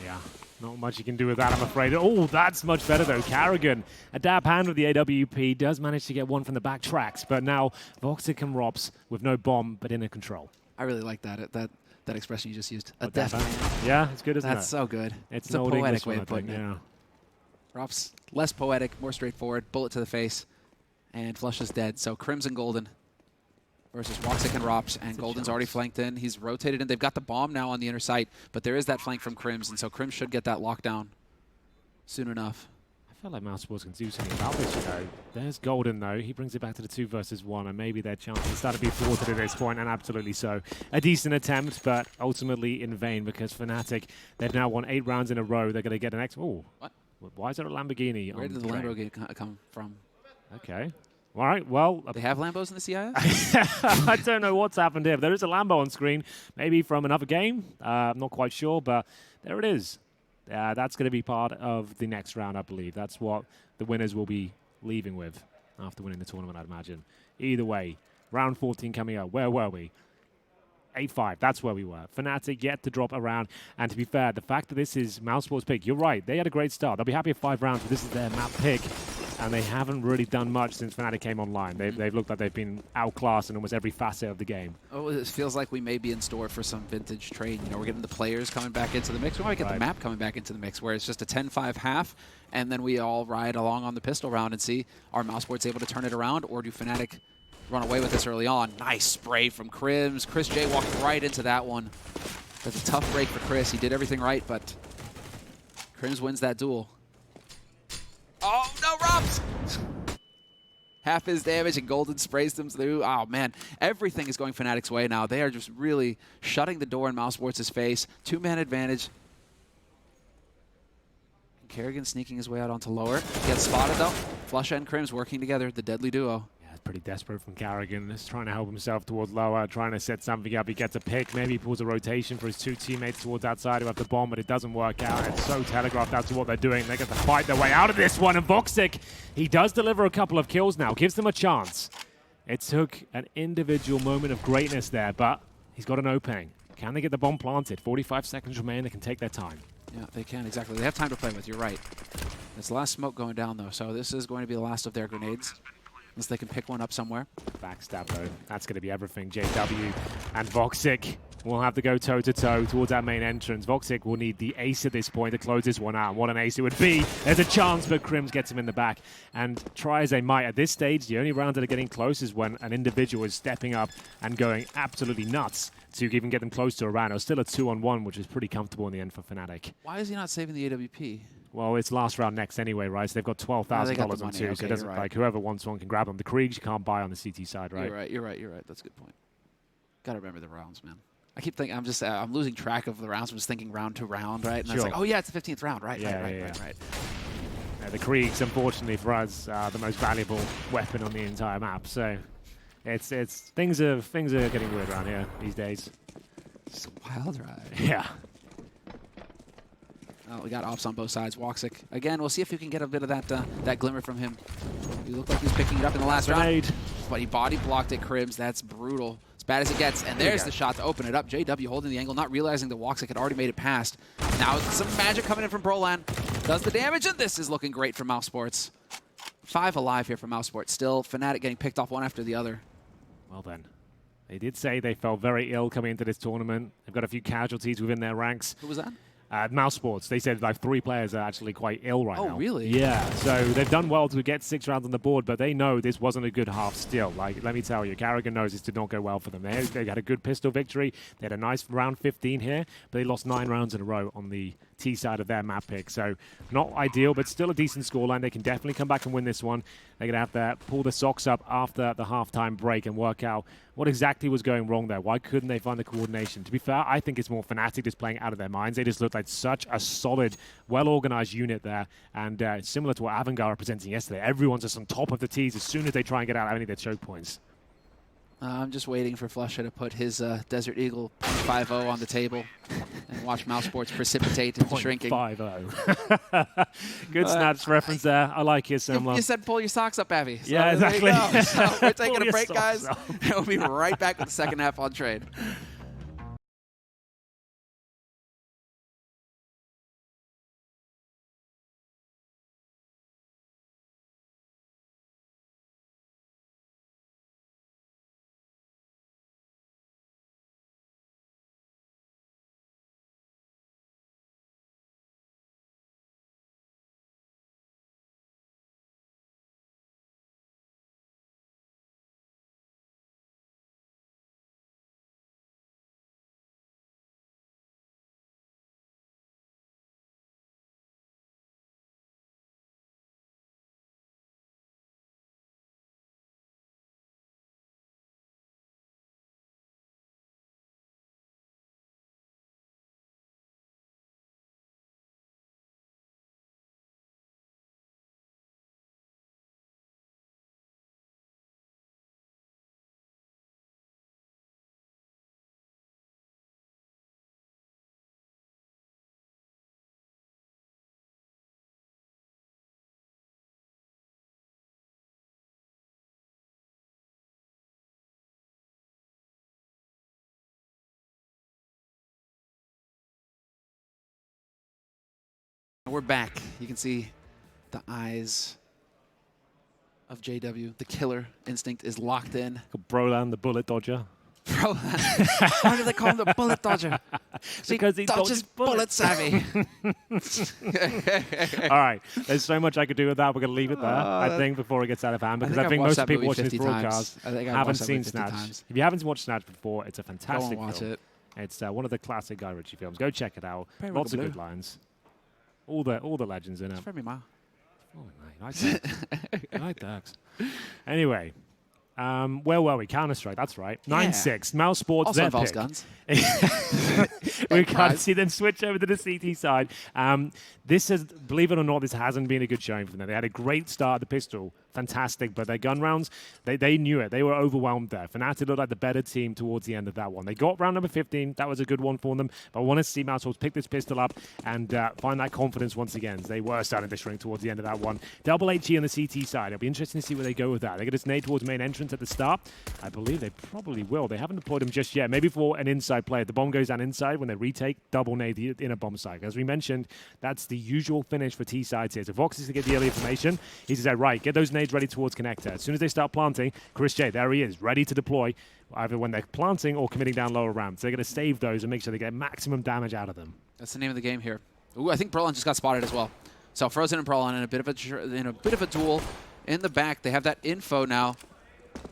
Yeah, not much you can do with that, I'm afraid. Oh, that's much better though. Kerrigan, a dab hand with the AWP, does manage to get one from the back tracks, but now Voxic and Rops with no bomb, but in a control. I really like that expression you just used. A dab deft hand. Yeah, it's good, isn't it? That's so good. It's a an old poetic English way one, of putting it. yeah. Rops, less poetic, more straightforward. Bullet to the face, and Flush is dead. So Crimson Golden versus Woxic and Rops, and Golden's already flanked in. He's rotated in. They've got the bomb now on the inner site, but there is that flank from Crims, and so Crims should get that lockdown soon enough. I feel like Mousesports can do something about this, you know. There's Golden, though. He brings it back to the 2 versus 1, and maybe their chances start to be thwarted at this point, and absolutely so. A decent attempt, but ultimately in vain, because Fnatic, they've now won 8 rounds in a row. They're going to get an next... Oh, what? Why is there a Lamborghini Where on did the Lamborghini come from? Okay. All right, well... They have Lambos in the CIS? I don't know what's happened here. There is a Lambo on screen, maybe from another game. I'm not quite sure, but there it is. That's going to be part of the next round, I believe. That's what the winners will be leaving with after winning the tournament, I'd imagine. Either way, round 14 coming up. Where were we? 8-5, that's where we were. Fnatic yet to drop a round. And to be fair, the fact that this is Mousesports' pick, you're right. They had a great start. They'll be happy with 5 rounds, but this is their map pick. And they haven't really done much since Fnatic came online. They've looked like they've been outclassed in almost every facet of the game. Oh, it feels like we may be in store for some vintage trade. You know, we're getting the players coming back into the mix. We might get the map coming back into the mix, where it's just a 10-5 half, and then we all ride along on the pistol round and see, are Mousesports able to turn it around, or do Fnatic run away with this early on? Nice spray from Crims. Chris J walked right into that one. That's a tough break for Chris. He did everything right, but Crims wins that duel. Oh, no, Rops! Half his damage, and Golden sprays them through. Oh, man. Everything is going Fnatic's way now. They are just really shutting the door in Mousesports' face. 2-man advantage. Kerrigan sneaking his way out onto lower. Gets spotted, though. Flusha and Crims working together, the deadly duo. Pretty desperate from Kerrigan. He's trying to help himself towards lower, trying to set something up. He gets a pick. Maybe he pulls a rotation for his 2 teammates towards outside who have the bomb, but it doesn't work out. It's so telegraphed as to what they're doing. They get to fight their way out of this one. And Voxic, he does deliver a couple of kills now. Gives them a chance. It took an individual moment of greatness there, but he's got an opening. Can they get the bomb planted? 45 seconds remain. They can take their time. Yeah, they can, exactly. They have time to play with. You're right. It's the last smoke going down, though, so this is going to be the last of their grenades. Unless they can pick one up somewhere. Backstab, though. That's going to be everything. JW and Voxic will have to go toe-to-toe towards that main entrance. Voxic will need the ace at this point to close this one out. What an ace it would be. There's a chance, but Crims gets him in the back. And try as they might, at this stage, the only round that are getting close is when an individual is stepping up and going absolutely nuts to even get them close to a round. It was still a 2-on-1, which is pretty comfortable in the end for Fnatic. Why is he not saving the AWP? Well, it's last round next anyway, right? So they've got $12,000 on 2, okay, so it doesn't like whoever wants one can grab them. The Kriegs you can't buy on the CT side, right? You're right. That's a good point. Gotta remember the rounds, man. I keep thinking, I'm losing track of the rounds. I'm just thinking round to round, right? And it's like, oh yeah, it's the 15th round, right? Right. Yeah, the Kriegs, unfortunately for us, are the most valuable weapon on the entire map. So it's things are getting weird around here these days. It's a wild ride. Yeah. Oh, we got ops on both sides. Woxic. Again, we'll see if we can get a bit of that glimmer from him. He looked like he was picking it up in the last round. But he body blocked it, Crims. That's brutal. As bad as it gets. And there's the shot to open it up. JW holding the angle, not realizing that Woxic had already made it past. Now some magic coming in from Brolan. Does the damage, and this is looking great for Mousesports. 5 alive here for Mousesports. Still, Fnatic getting picked off one after the other. Well then. They did say they felt very ill coming into this tournament. They've got a few casualties within their ranks. Who was that? Mousesports, they said like 3 players are actually quite ill right now. Oh, really? Yeah, so they've done well to get 6 rounds on the board, but they know this wasn't a good half still. Like, let me tell you, Carrigan knows this did not go well for them. They had a good pistol victory. They had a nice round 15 here, but they lost 9 rounds in a row on the T side of their map pick. So not ideal, but still a decent scoreline. They can definitely come back and win this one. They're going to have to pull the socks up after the halftime break and work out what exactly was going wrong there. Why couldn't they find the coordination? To be fair, I think it's more Fnatic just playing out of their minds. They just looked like such a solid, well-organized unit there. And similar to what Avangard representing yesterday, everyone's just on top of the tees as soon as they try and get out of any of their choke points. I'm just waiting for Flusha to put his Desert Eagle 0.50 on the table and watch Mousesports precipitate into shrinking. 0.50. Good snaps reference there. I like it, Simla. You said pull your socks up, Abby. So yeah, exactly. So we're taking a break, guys. Up. And we'll be right back with the second half on Trade. We're back. You can see the eyes of JW. The killer instinct is locked in. Brolan, the bullet dodger. Brolan. Why do they call him the bullet dodger? Because he dodges bullet savvy. All right. There's so much I could do with that. We're going to leave it there, I think, before it gets out of hand. Because I think most people watching this broadcast haven't seen Snatch. If you haven't watched Snatch before, it's a fantastic watch film. it. It's one of the classic Guy Ritchie films. Go check it out. Lots of good lines. All the legends in it. It's for me, Ma. Oh, mate, I like that. Anyway, where were we? Counter-Strike, that's right. 9-6. Mousesports, also their involves pick. Guns. We can't see them switch over to the CT side. This has, believe it or not, this hasn't been a good showing for them. They had a great start at the pistol. Fantastic, but their gun rounds, they knew it. They were overwhelmed there. Fnatic looked like the better team towards the end of that one. They got round number 15. That was a good one for them. But I want to see Mousesports pick this pistol up and find that confidence once again. They were starting to shrink towards the end of that one. Double HE on the CT side. It'll be interesting to see where they go with that. They're going to snake towards main entrance at the start. I believe they probably will. They haven't deployed them just yet. Maybe for an inside play. If the bomb goes down inside, when they retake, double nade the inner bomb side. As we mentioned, that's the usual finish for T sides here. So Vox is to get the early information. He said, right, get those nades ready towards connector. As soon as they start planting, Chris J, there he is, ready to deploy, either when they're planting or committing down lower ramps. They're going to save those and make sure they get maximum damage out of them. That's the name of the game here. Ooh, I think Brolan just got spotted as well. So Frozen and Brolan in a bit of a duel in the back. They have that info now.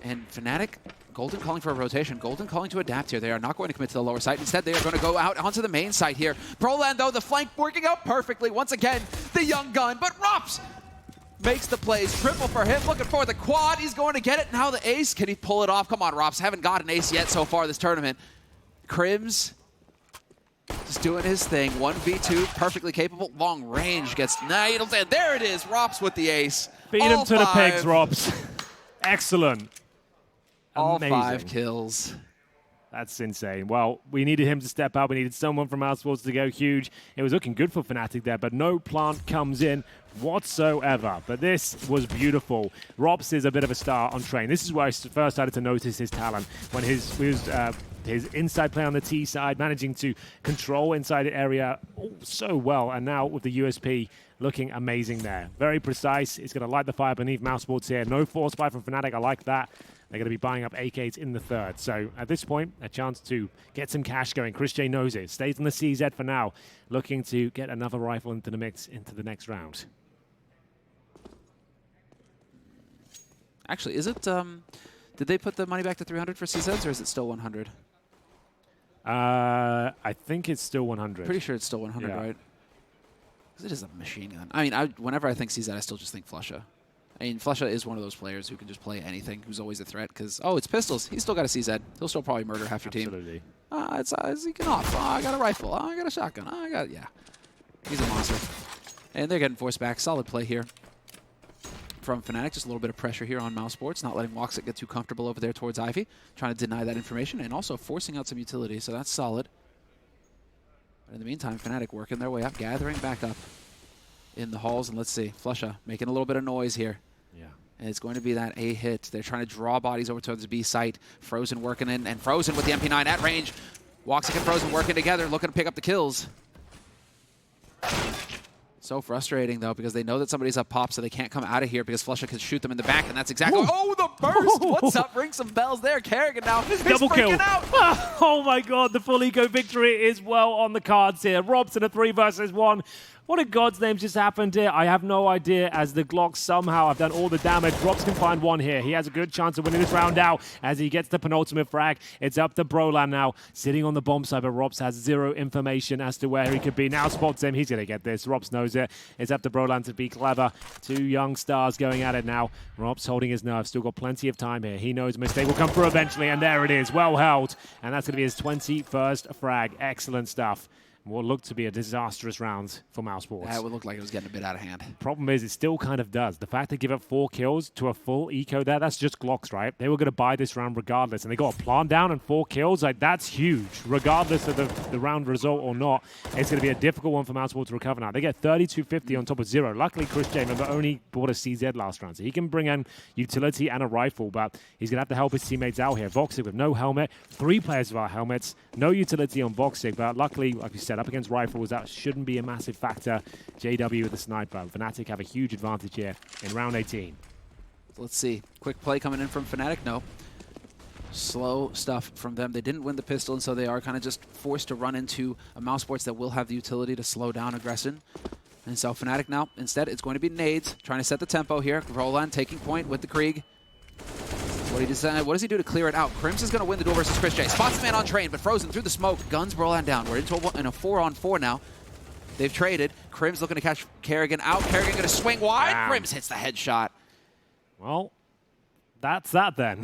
And Fnatic, Golden calling for a rotation. Golden calling to adapt here. They are not going to commit to the lower side. Instead, they are going to go out onto the main side here. Brolan, though, the flank working out perfectly. Once again, the young gun, but Rops makes the plays. Triple for him, looking for the quad. He's going to get it. Now the ace. Can he pull it off? Come on, Rops. Haven't got an ace yet so far this tournament. Crims just doing his thing. 1v2, perfectly capable. Long range gets nailed. And there it is. Rops with the ace. Beat him to the pigs, Rops. Excellent. All Amazing. 5 kills. That's insane. Well, we needed him to step up. We needed someone from Mousesports to go huge. It was looking good for Fnatic there, but no plant comes in whatsoever. But this was beautiful. Robs is a bit of a star on train. This is where I first started to notice his talent, when his inside play on the T side, managing to control inside the area so well, and now with the USP looking amazing there. Very precise. He's going to light the fire beneath Mousesports here. No force fire from Fnatic. I like that. They're going to be buying up AKs in the third. So at this point, a chance to get some cash going. Chris J knows it. Stays on the CZ for now, looking to get another rifle into the mix into the next round. Actually, is it... did they put the money back to 300 for CZs, or is it still 100? I think it's still 100. Pretty sure it's still 100, yeah. right? Because it is a machine gun. I mean, whenever I think CZ, I still just think Flusha. I mean, Flusha is one of those players who can just play anything, who's always a threat, because, oh, it's pistols. He's still got a CZ. He'll still probably murder half your team. Absolutely. It's he can off. I got a rifle. I got a shotgun. Yeah. He's a monster. And they're getting forced back. Solid play here from Fnatic. Just a little bit of pressure here on Mousesports, not letting Woxic get too comfortable over there towards Ivy, trying to deny that information, and also forcing out some utility, so that's solid. But in the meantime, Fnatic working their way up, gathering back up in the halls, and let's see, Flusha making a little bit of noise here. Yeah. And it's going to be that A hit. They're trying to draw bodies over towards the B site. Frozen working in, and Frozen with the MP9 at range. Woxic and Frozen working together, looking to pick up the kills. So frustrating, though, because they know that somebody's up pop, so they can't come out of here because Flusha can shoot them in the back, and that's exactly... Whoa. Oh, the burst! What's up? Ring some bells there. Kerrigan now. He's Double kill. out. Oh my god, the full eco victory is well on the cards here. Robson a 3 versus 1. What in God's name just happened here? I have no idea, as the Glocks somehow have done all the damage. Robs can find one here. He has a good chance of winning this round now as he gets the penultimate frag. It's up to Brolan now, sitting on the bomb side, but Robs has zero information as to where he could be. Now spots him. He's going to get this. Robs knows it. It's up to Brolan to be clever. 2 young stars going at it now. Robs holding his nerve. Still got plenty of time here. He knows a mistake will come through eventually, and there it is. Well held. And that's going to be his 21st frag. Excellent stuff. What looked to be a disastrous round for Mousesports. That would look like it was getting a bit out of hand. Problem is, it still kind of does. The fact they give up 4 kills to a full eco there, that's just Glocks, right? They were going to buy this round regardless, and they got a plant down and 4 kills. Like, that's huge. Regardless of the round result or not, it's going to be a difficult one for Mousesports to recover now. They get 3250 on top of 0. Luckily, Chris J, remember, only bought a CZ last round, so he can bring in utility and a rifle, but he's going to have to help his teammates out here. Voxic with no helmet, 3 players without helmets, no utility on Voxic, but luckily, like we said, up against rifles, that shouldn't be a massive factor. JW with the sniper. Fnatic have a huge advantage here in round 18. Let's see. Quick play coming in from Fnatic. No. Slow stuff from them. They didn't win the pistol, and so they are kind of just forced to run into a Mousesports that will have the utility to slow down aggression. And so Fnatic now, instead, it's going to be nades, trying to set the tempo here. Roland taking point with the Krieg. What does he do to clear it out? Crims is going to win the duel versus Chris J. Spots the man on train, but Frozen through the smoke. Guns Brolan down. We're into a 4-on-4 now. They've traded. Crims looking to catch Kerrigan out. Kerrigan going to swing wide. Wow. Crims hits the headshot. Well, that's that then.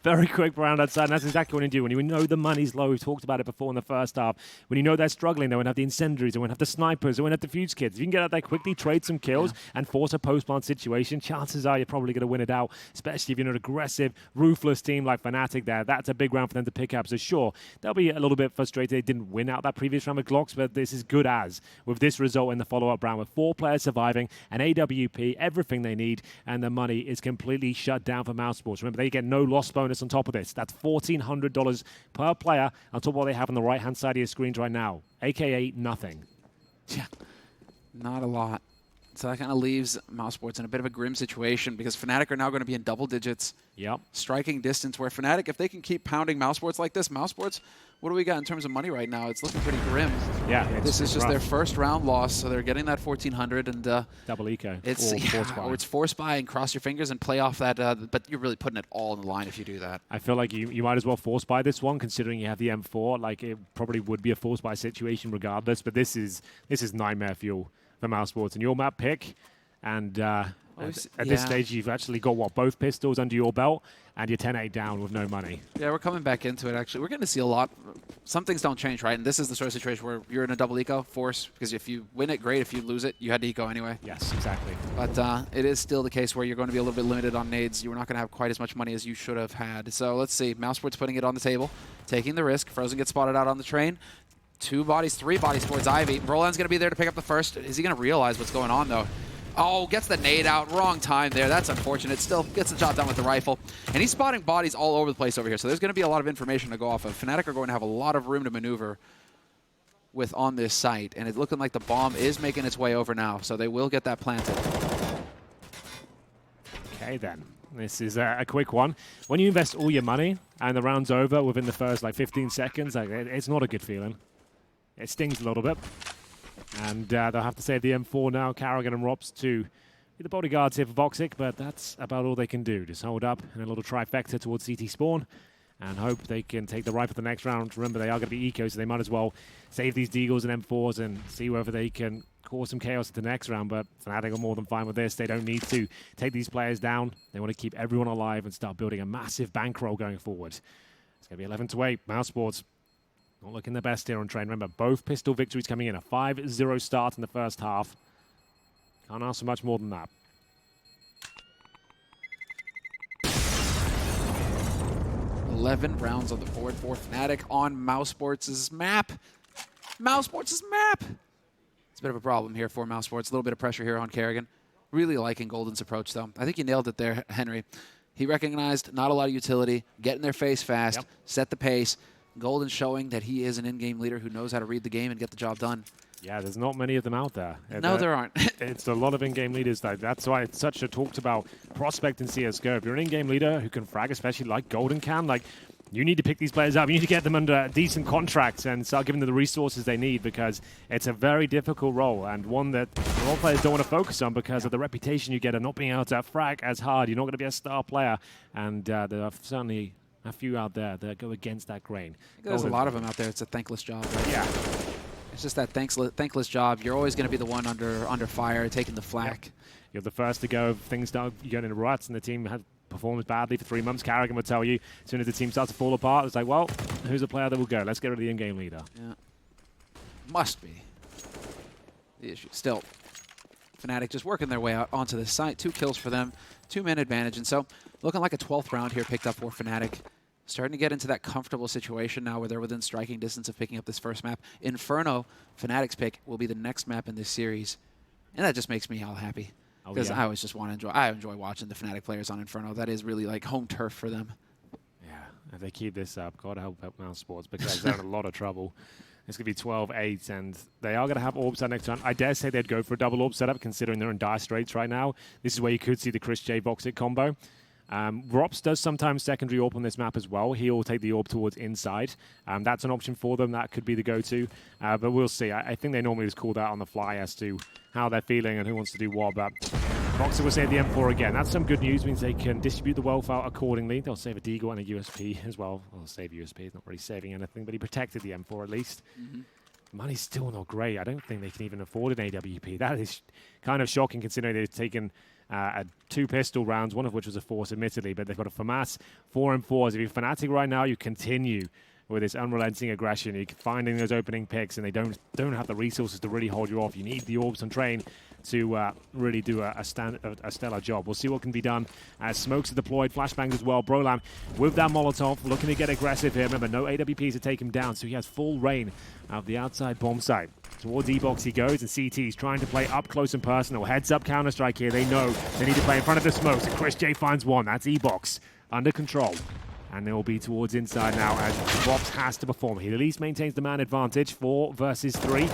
Very quick round outside, and that's exactly what you do. When you know the money's low, we've talked about it before in the first half. When you know they're struggling, they won't have the incendiaries, they won't have the snipers, they won't have the fuse kids. If you can get out there quickly, trade some kills, and force a post-plant situation, chances are you're probably going to win it out, especially if you're an aggressive, ruthless team like Fnatic there. That's a big round for them to pick up. So sure, they'll be a little bit frustrated they didn't win out that previous round with Glocks, but this is good as, with this result in the follow-up round, with 4 players surviving, an AWP, everything they need, and the money is completely shut down for Mousesports. Remember, they get no loss bonus on top of this. That's $1,400 per player on top of what they have on the right-hand side of your screens right now, a.k.a. nothing. Yeah, not a lot. So that kind of leaves Mousesports in a bit of a grim situation because Fnatic are now going to be in double digits. Yep. Striking distance where Fnatic, if they can keep pounding Mousesports like this, Mousesports, what do we got in terms of money right now? It's looking pretty grim. Yeah, this is just rough. their first round loss, so they're getting that 1,400 and double eco. It's or it's force buy and cross your fingers and play off that. But you're really putting it all on the line if you do that. I feel like you might as well force buy this one, considering you have the M4. Like, it probably would be a force buy situation regardless. But this is nightmare fuel for Mousesports. And your map pick, and at this stage you've actually got both pistols under your belt, and you're 10-8 down with no money. Yeah, we're coming back into it, actually. We're going to see a lot. Some things don't change, right? And this is the sort of situation where you're in a double eco force, because if you win it, great. If you lose it, you had to eco anyway. Yes, exactly. But it is still the case where you're going to be a little bit limited on nades. You're not going to have quite as much money as you should have had. So let's see. Mousesports putting it on the table, taking the risk. Frozen gets spotted out on the train. 2 bodies, 3 bodies towards Ivy. Roland's going to be there to pick up the first. Is he going to realize what's going on, though? Oh, gets the nade out. Wrong time there. That's unfortunate. Still gets the job done with the rifle. And he's spotting bodies all over the place over here. So there's going to be a lot of information to go off of. Fnatic are going to have a lot of room to maneuver with on this site. And it's looking like the bomb is making its way over now. So they will get that planted. Okay, then. This is a quick one. When you invest all your money and the round's over within the first like 15 seconds, like, it's not a good feeling. It stings a little bit. And they'll have to save the M4 now. Karrigan and Rops to be the bodyguards here for Voxic, but that's about all they can do. Just hold up in a little trifecta towards CT spawn and hope they can take the right for the next round. Remember, they are going to be eco, so they might as well save these Deagles and M4s and see whether they can cause some chaos at the next round. But Fnatic are more than fine with this. They don't need to take these players down. They want to keep everyone alive and start building a massive bankroll going forward. It's going to be 11-8. Mousesports not looking the best here on train. Remember, both pistol victories coming in. A 5-0 start in the first half. Can't ask for much more than that. 11 rounds on the board for Fnatic on Mousesports' map. Mousesports' map! It's a bit of a problem here for Mousesports. A little bit of pressure here on Karrigan. Really liking Golden's approach, though. I think you nailed it there, Henry. He recognized not a lot of utility, get in their face fast, set the pace. Golden showing that he is an in-game leader who knows how to read the game and get the job done. Yeah, there's not many of them out there. No, there aren't. It's a lot of in-game leaders. That's why it's such a talked about prospect in CSGO. If you're an in-game leader who can frag, especially like Golden can, like, you need to pick these players up. You need to get them under decent contracts and start giving them the resources they need, because it's a very difficult role and one that role players don't want to focus on because of the reputation you get of not being able to frag as hard. You're not going to be a star player, and there are certainly a few out there that go against that grain. There's a lot of them out there. It's a thankless job. Right? Yeah. It's just that thankless job. You're always going to be the one under fire, taking the flak. Yep. You're the first to go. Things start, you get in ruts, and the team performs badly for 3 months. Karrigan would tell you, as soon as the team starts to fall apart, it's like, well, who's a player that will go? Let's get rid of the in-game leader. Yeah. Must be the issue. Still, Fnatic just working their way out onto the site. 2 kills for them, 2-man advantage. And so, looking like a 12th round here picked up for Fnatic. Starting to get into that comfortable situation now where they're within striking distance of picking up this first map. Inferno, Fnatic's pick, will be the next map in this series. And that just makes me all happy. Because I always just want to enjoy. I enjoy watching the Fnatic players on Inferno. That is really like home turf for them. Yeah, if they keep this up, God help Mousesports, because they're in a lot of trouble. It's going to be 12-8, and they are going to have orbs that next round. I dare say they'd go for a double orb setup, considering they're in dire straits right now. This is where you could see the Chris J Voxic combo. Rops does sometimes secondary orb on this map as well. He'll take the orb towards inside. That's an option for them. That could be the go-to. But we'll see. I think they normally just call that on the fly as to how they're feeling and who wants to do what. But Voxic will save the M4 again. That's some good news. Means they can distribute the wealth out accordingly. They'll save a Deagle and a USP as well. Well, they'll save USP. He's not really saving anything, but he protected the M4 at least. Money's still not great. I don't think they can even afford an AWP. That is kind of shocking considering they've taken 2 pistol rounds, one of which was a force, admittedly, but they've got a FAMAS 4 M4s. If you're Fnatic right now, you continue with this unrelenting aggression. You're finding those opening picks, and they don't have the resources to really hold you off. You need the orbs on train to really do a stellar job. We'll see what can be done as smokes are deployed, flashbangs as well. Brolam with that Molotov, looking to get aggressive here. Remember, no AWPs to take him down, so he has full reign of the outside bomb site. Towards E-Box he goes, and CT's trying to play up close and personal. Heads up Counter-Strike here. They know they need to play in front of the smokes, and Chris J finds one. That's E-Box under control. And they will be towards inside now as Vox has to perform. He at least maintains the man advantage, 4 versus 3.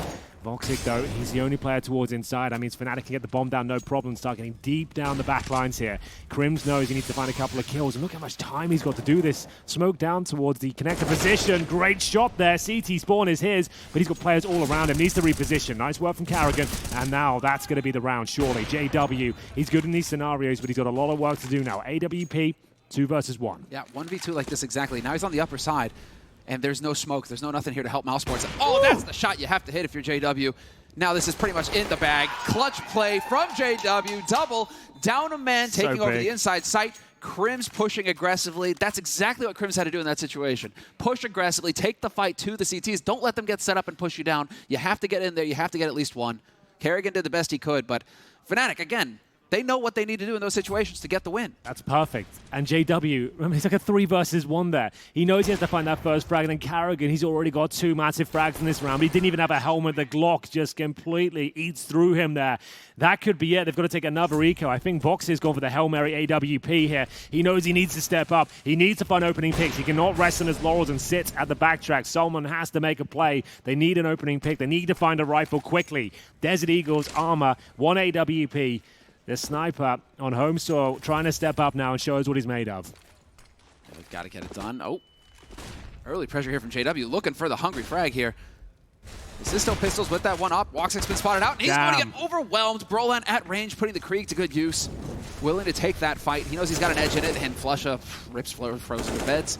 Voxic, though, he's the only player towards inside. That means Fnatic can get the bomb down, no problem, start getting deep down the back lines here. Crims knows he needs to find a couple of kills, and look how much time he's got to do this. Smoke down towards the connector position. Great shot there. CT spawn is his, but he's got players all around him. Needs to reposition. Nice work from Karrigan, and now that's going to be the round, surely. JW, he's good in these scenarios, but he's got a lot of work to do now. AWP, 2 versus 1. Yeah, 1v2 like this exactly. Now he's on the upper side, and there's no smoke. There's nothing here to help Mousesports. Oh, that's the shot you have to hit if you're JW. Now this is pretty much in the bag. Clutch play from JW. Double, down a man, taking over the inside site. Crims pushing aggressively. That's exactly what Crims had to do in that situation. Push aggressively, take the fight to the CTs. Don't let them get set up and push you down. You have to get in there. You have to get at least one. Karrigan did the best he could, but Fnatic, again, they know what they need to do in those situations to get the win. That's perfect. And JW, remember, he's like a 3 versus 1 there. He knows he has to find that first frag, and then Karrigan, he's already got 2 massive frags in this round. But he didn't even have a helmet. The Glock just completely eats through him there. That could be it. They've got to take another eco. I think Vox has gone for the Hail Mary AWP here. He knows he needs to step up. He needs to find opening picks. He cannot rest on his laurels and sit at the backtrack. Solomon has to make a play. They need an opening pick. They need to find a rifle quickly. Desert Eagles, armor, 1 AWP. The sniper on home soil trying to step up now and show us what he's made of. Yeah, we've got to get it done. Oh, early pressure here from JW, looking for the hungry frag here. Sisto Pistols with that one up. Woxic's been spotted out, and he's going to get overwhelmed. Brolan at range, putting the Krieg to good use. Willing to take that fight. He knows he's got an edge in it, and Flusha rips Frozen to beds.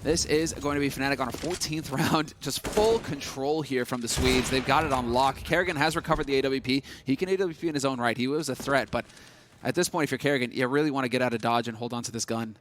This is going to be Fnatic on a 14th round. Just full control here from the Swedes. They've got it on lock. Kerrigan has recovered the AWP. He can AWP in his own right. He was a threat, but at this point, if you're Kerrigan, you really want to get out of dodge and hold on to this gun.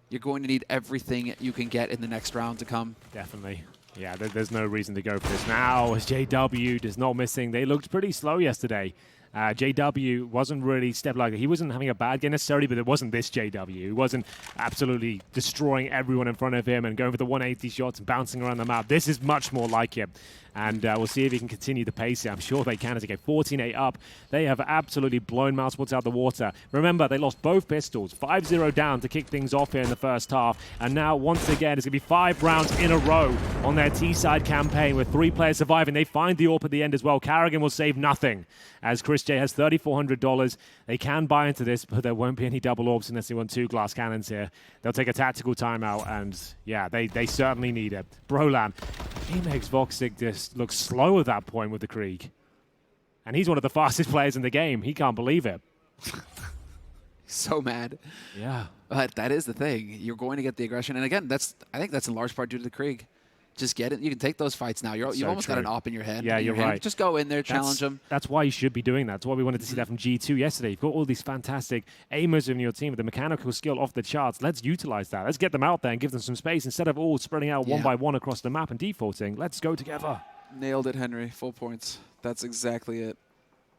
You're going to need everything you can get in the next round to come. Definitely. Yeah, there's no reason to go for this now, as JW is not missing. They looked pretty slow yesterday. JW wasn't really stepping like that. He wasn't having a bad game necessarily, but it wasn't this JW. He wasn't absolutely destroying everyone in front of him and going for the 180 shots and bouncing around the map. This is much more like him. And we'll see if he can continue the pace here. I'm sure they can as they get 14-8 up. They have absolutely blown Mousesports out the water. Remember, they lost both pistols. 5-0 down to kick things off here in the first half. And now, once again, it's going to be 5 rounds in a row on their T-side campaign with 3 players surviving. They find the AWP at the end as well. Kerrigan will save nothing as Chris J has $3,400. They can buy into this, but there won't be any double AWPs unless they want 2 glass cannons here. They'll take a tactical timeout, and yeah, they certainly need it. Brolan, he makes Voxic just look slow at that point with the Krieg. And he's one of the fastest players in the game. He can't believe it. So mad. Yeah. But that is the thing. You're going to get the aggression. And again, I think that's in large part due to the Krieg. Just get it. You can take those fights now. You've almost got an op in your head. Yeah, you're right. Just go in there, challenge them. That's why you should be doing that. That's why we wanted to see that from G2 yesterday. You've got all these fantastic aimers in your team with the mechanical skill off the charts. Let's utilize that. Let's get them out there and give them some space instead of all spreading out one by one across the map and defaulting. Let's go together. Nailed it, Henry. Full points. That's exactly it.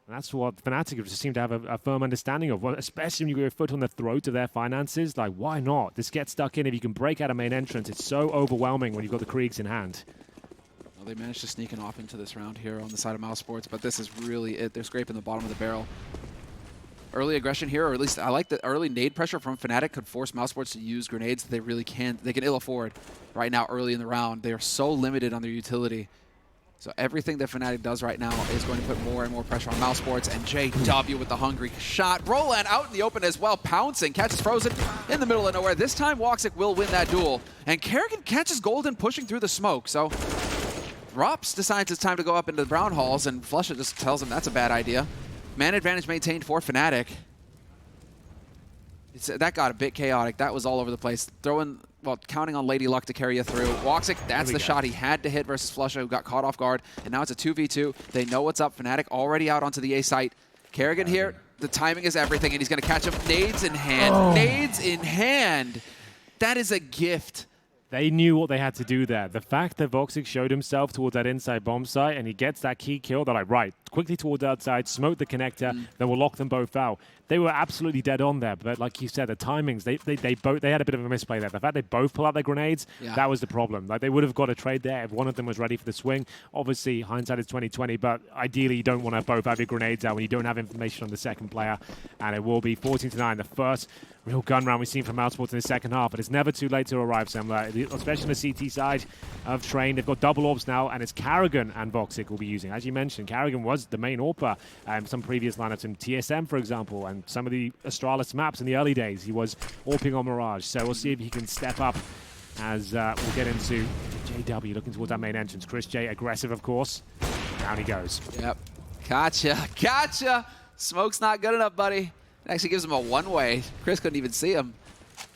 And that's what Fnatic just seem to have a firm understanding of, well, especially when you get your foot on the throat of their finances. Like, why not? Just get stuck in. If you can break out a main entrance, it's so overwhelming when you've got the Kriegs in hand. Well, they managed to sneak an off into this round here on the side of Mousesports, but this is really it. They're scraping the bottom of the barrel. Early aggression here, or at least I like the early nade pressure from Fnatic could force Mousesports to use grenades. They really can. They can ill afford right now early in the round. They are so limited on their utility. So everything that Fnatic does right now is going to put more and more pressure on Mousesports, and JW with the hungry shot. Brolan out in the open as well, pouncing, catches Frozen in the middle of nowhere. This time Woxic will win that duel, and Kerrigan catches Golden pushing through the smoke. So Rops decides it's time to go up into the brown halls, and Flusha just tells him that's a bad idea. Man advantage maintained for Fnatic. That got a bit chaotic. That was all over the place. Counting on Lady Luck to carry you through. Woxic, that's the shot he had to hit versus Flusha, who got caught off guard. And now it's a 2v2. They know what's up. Fnatic already out onto the A site. Kerrigan here, the timing is everything, and he's going to catch him. Nades in hand. Oh. Nades in hand. That is a gift. They knew what they had to do there. The fact that Voxic showed himself towards that inside bomb site and he gets that key kill, they're like, right, quickly towards the outside, smoke the connector, then we'll lock them both out. They were absolutely dead on there, but like you said, the timings, they had a bit of a misplay there. The fact they both pull out their grenades, that was the problem. Like, they would have got a trade there if one of them was ready for the swing. Obviously, hindsight is 20/20, but ideally you don't want to both have your grenades out when you don't have information on the second player. And it will be 14-9, the first real gun round we've seen from Mousesports in the second half, but it's never too late to arrive, Semler, especially on the CT side of Train. They've got double AWPs now, and it's Kerrigan and Voxic will be using. As you mentioned, Kerrigan was the main AWPer some previous lineups in TSM, for example, and some of the Astralis maps in the early days. He was AWPing on Mirage, so we'll see if he can step up as we'll get into JW looking towards that main entrance. Chris J, aggressive, of course. Down he goes. Yep. Gotcha. Gotcha. Smoke's not good enough, buddy. It actually gives him a one-way. Chris couldn't even see him.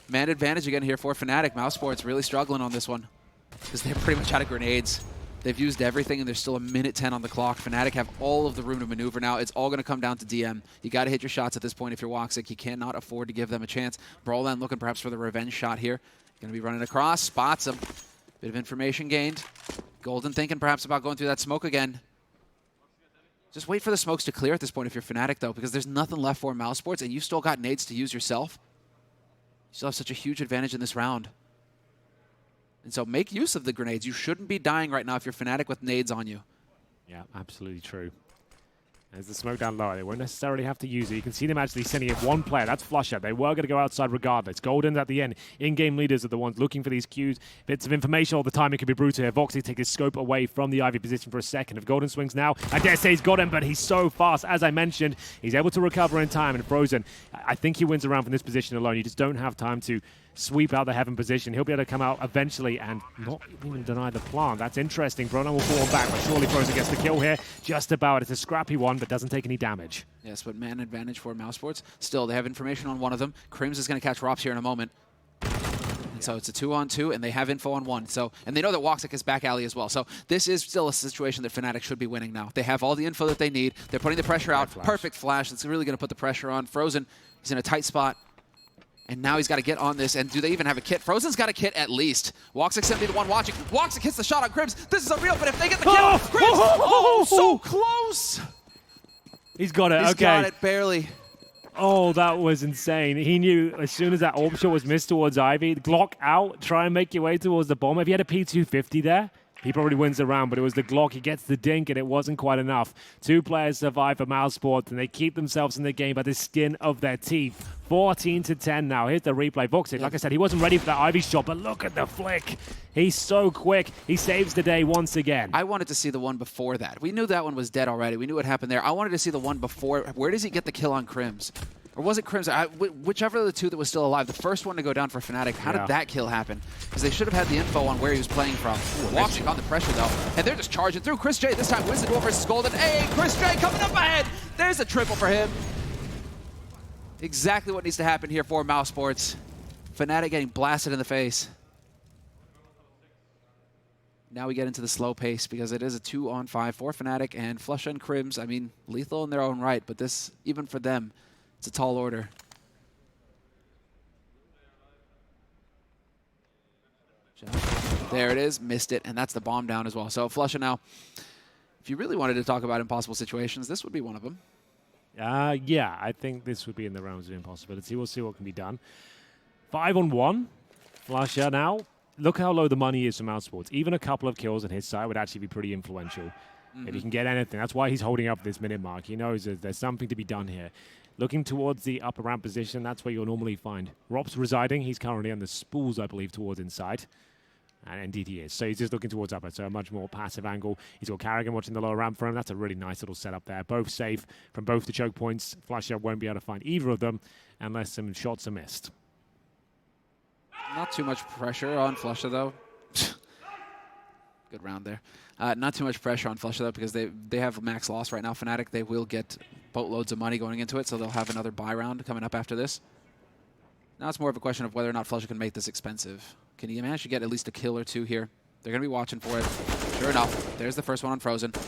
Man advantage again here for Fnatic. Mousesports really struggling on this one because they're pretty much out of grenades. They've used everything, and there's still a minute 10 on the clock. Fnatic have all of the room to maneuver now. It's all going to come down to DM. You got to hit your shots at this point if you're Woxic. You cannot afford to give them a chance. Brolan looking perhaps for the revenge shot here. Going to be running across, spots him. Bit of information gained. Golden thinking perhaps about going through that smoke again. Just wait for the smokes to clear at this point if you're Fnatic, though, because there's nothing left for Mousesports, and you still got nades to use yourself. You still have such a huge advantage in this round. And so make use of the grenades. You shouldn't be dying right now if you're Fnatic with nades on you. Yeah, absolutely true. There's the smoke down lower. They won't necessarily have to use it. You can see them actually sending in one player. That's Flusher. They were going to go outside regardless. Golden's at the end. In-game leaders are the ones looking for these cues. Bits of information all the time. It could be brutal here. Voxy take his scope away from the Ivy position for a second. If Golden swings now, I dare say he's got him, but he's so fast. As I mentioned, he's able to recover in time. And Frozen, I think he wins around from this position alone. You just don't have time to sweep out the heaven position. He'll be able to come out eventually and not even deny the plant. That's interesting. Bronan will fall back, but surely Frozen gets the kill here. Just about. It's a scrappy one, but doesn't take any damage. Yes, but man advantage for Mousesports. Still, they have information on one of them. Crims is going to catch Rops here in a moment. And so it's a 2-on-2, and they have info on one. So, and they know that Woxic is back alley as well. So this is still a situation that Fnatic should be winning now. They have all the info that they need. They're putting the pressure out. Perfect flash. It's really going to put the pressure on. Frozen, he's in a tight spot. And now he's got to get on this. And do they even have a kit? Frozen's got a kit at least. Woxic's going to be the one watching. Woxic hits the shot on Crims. This is a real, but if they get the kill, Crims, so close. He's got it. He's got it, barely. Oh, that was insane. He knew as soon as that orb shot was missed towards Ivy, Glock out, try and make your way towards the bomb. If he had a P250 there, he probably wins the round, but it was the Glock. He gets the dink, and it wasn't quite enough. 2 players survive for Mousesports, and they keep themselves in the game by the skin of their teeth. 14-10 now. Here's the replay. Voxic, like I said, he wasn't ready for that Ivy shot, but look at the flick. He's so quick. He saves the day once again. I wanted to see the one before that. We knew that one was dead already. We knew what happened there. I wanted to see the one before. Where does he get the kill on Crims? Or was it Crims? Whichever of the two that was still alive, the first one to go down for Fnatic, how did that kill happen? Because they should have had the info on where he was playing from. Watching on the pressure, though. And they're just charging through. Chris J this time wins the duel versus Golden. Hey, Chris J coming up ahead. There's a triple for him. Exactly what needs to happen here for Mousesports. Fnatic getting blasted in the face. Now we get into the slow pace because it is a 2-on-5 for Fnatic, and Flush and Crims, I mean, lethal in their own right, but this, even for them, it's a tall order. There it is, missed it, and that's the bomb down as well. So Flusha now, if you really wanted to talk about impossible situations, this would be one of them. Yeah, I think this would be in the realms of impossibility. We'll see what can be done. 5-on-1. Flusha now. Look how low the money is for Mousesports. Even a couple of kills on his side would actually be pretty influential. If he can get anything, that's why he's holding up this minute mark. He knows that there's something to be done here. Looking towards the upper ramp position, that's where you'll normally find Rop's residing. He's currently on the spools, I believe, towards inside. And indeed he is. So he's just looking towards upper, so a much more passive angle. He's got Carrigan watching the lower ramp for him. That's a really nice little setup there. Both safe from both the choke points. Flusha won't be able to find either of them unless some shots are missed. Not too much pressure on Flusha, though. Good round there. Not too much pressure on Flusha, though, because they have max loss right now. Fnatic, they will get boatloads of money going into it, so they'll have another buy round coming up after this. Now it's more of a question of whether or not Flusha can make this expensive. Can he manage to get at least a kill or two here? They're going to be watching for it. Sure enough, there's the first one on Frozen. I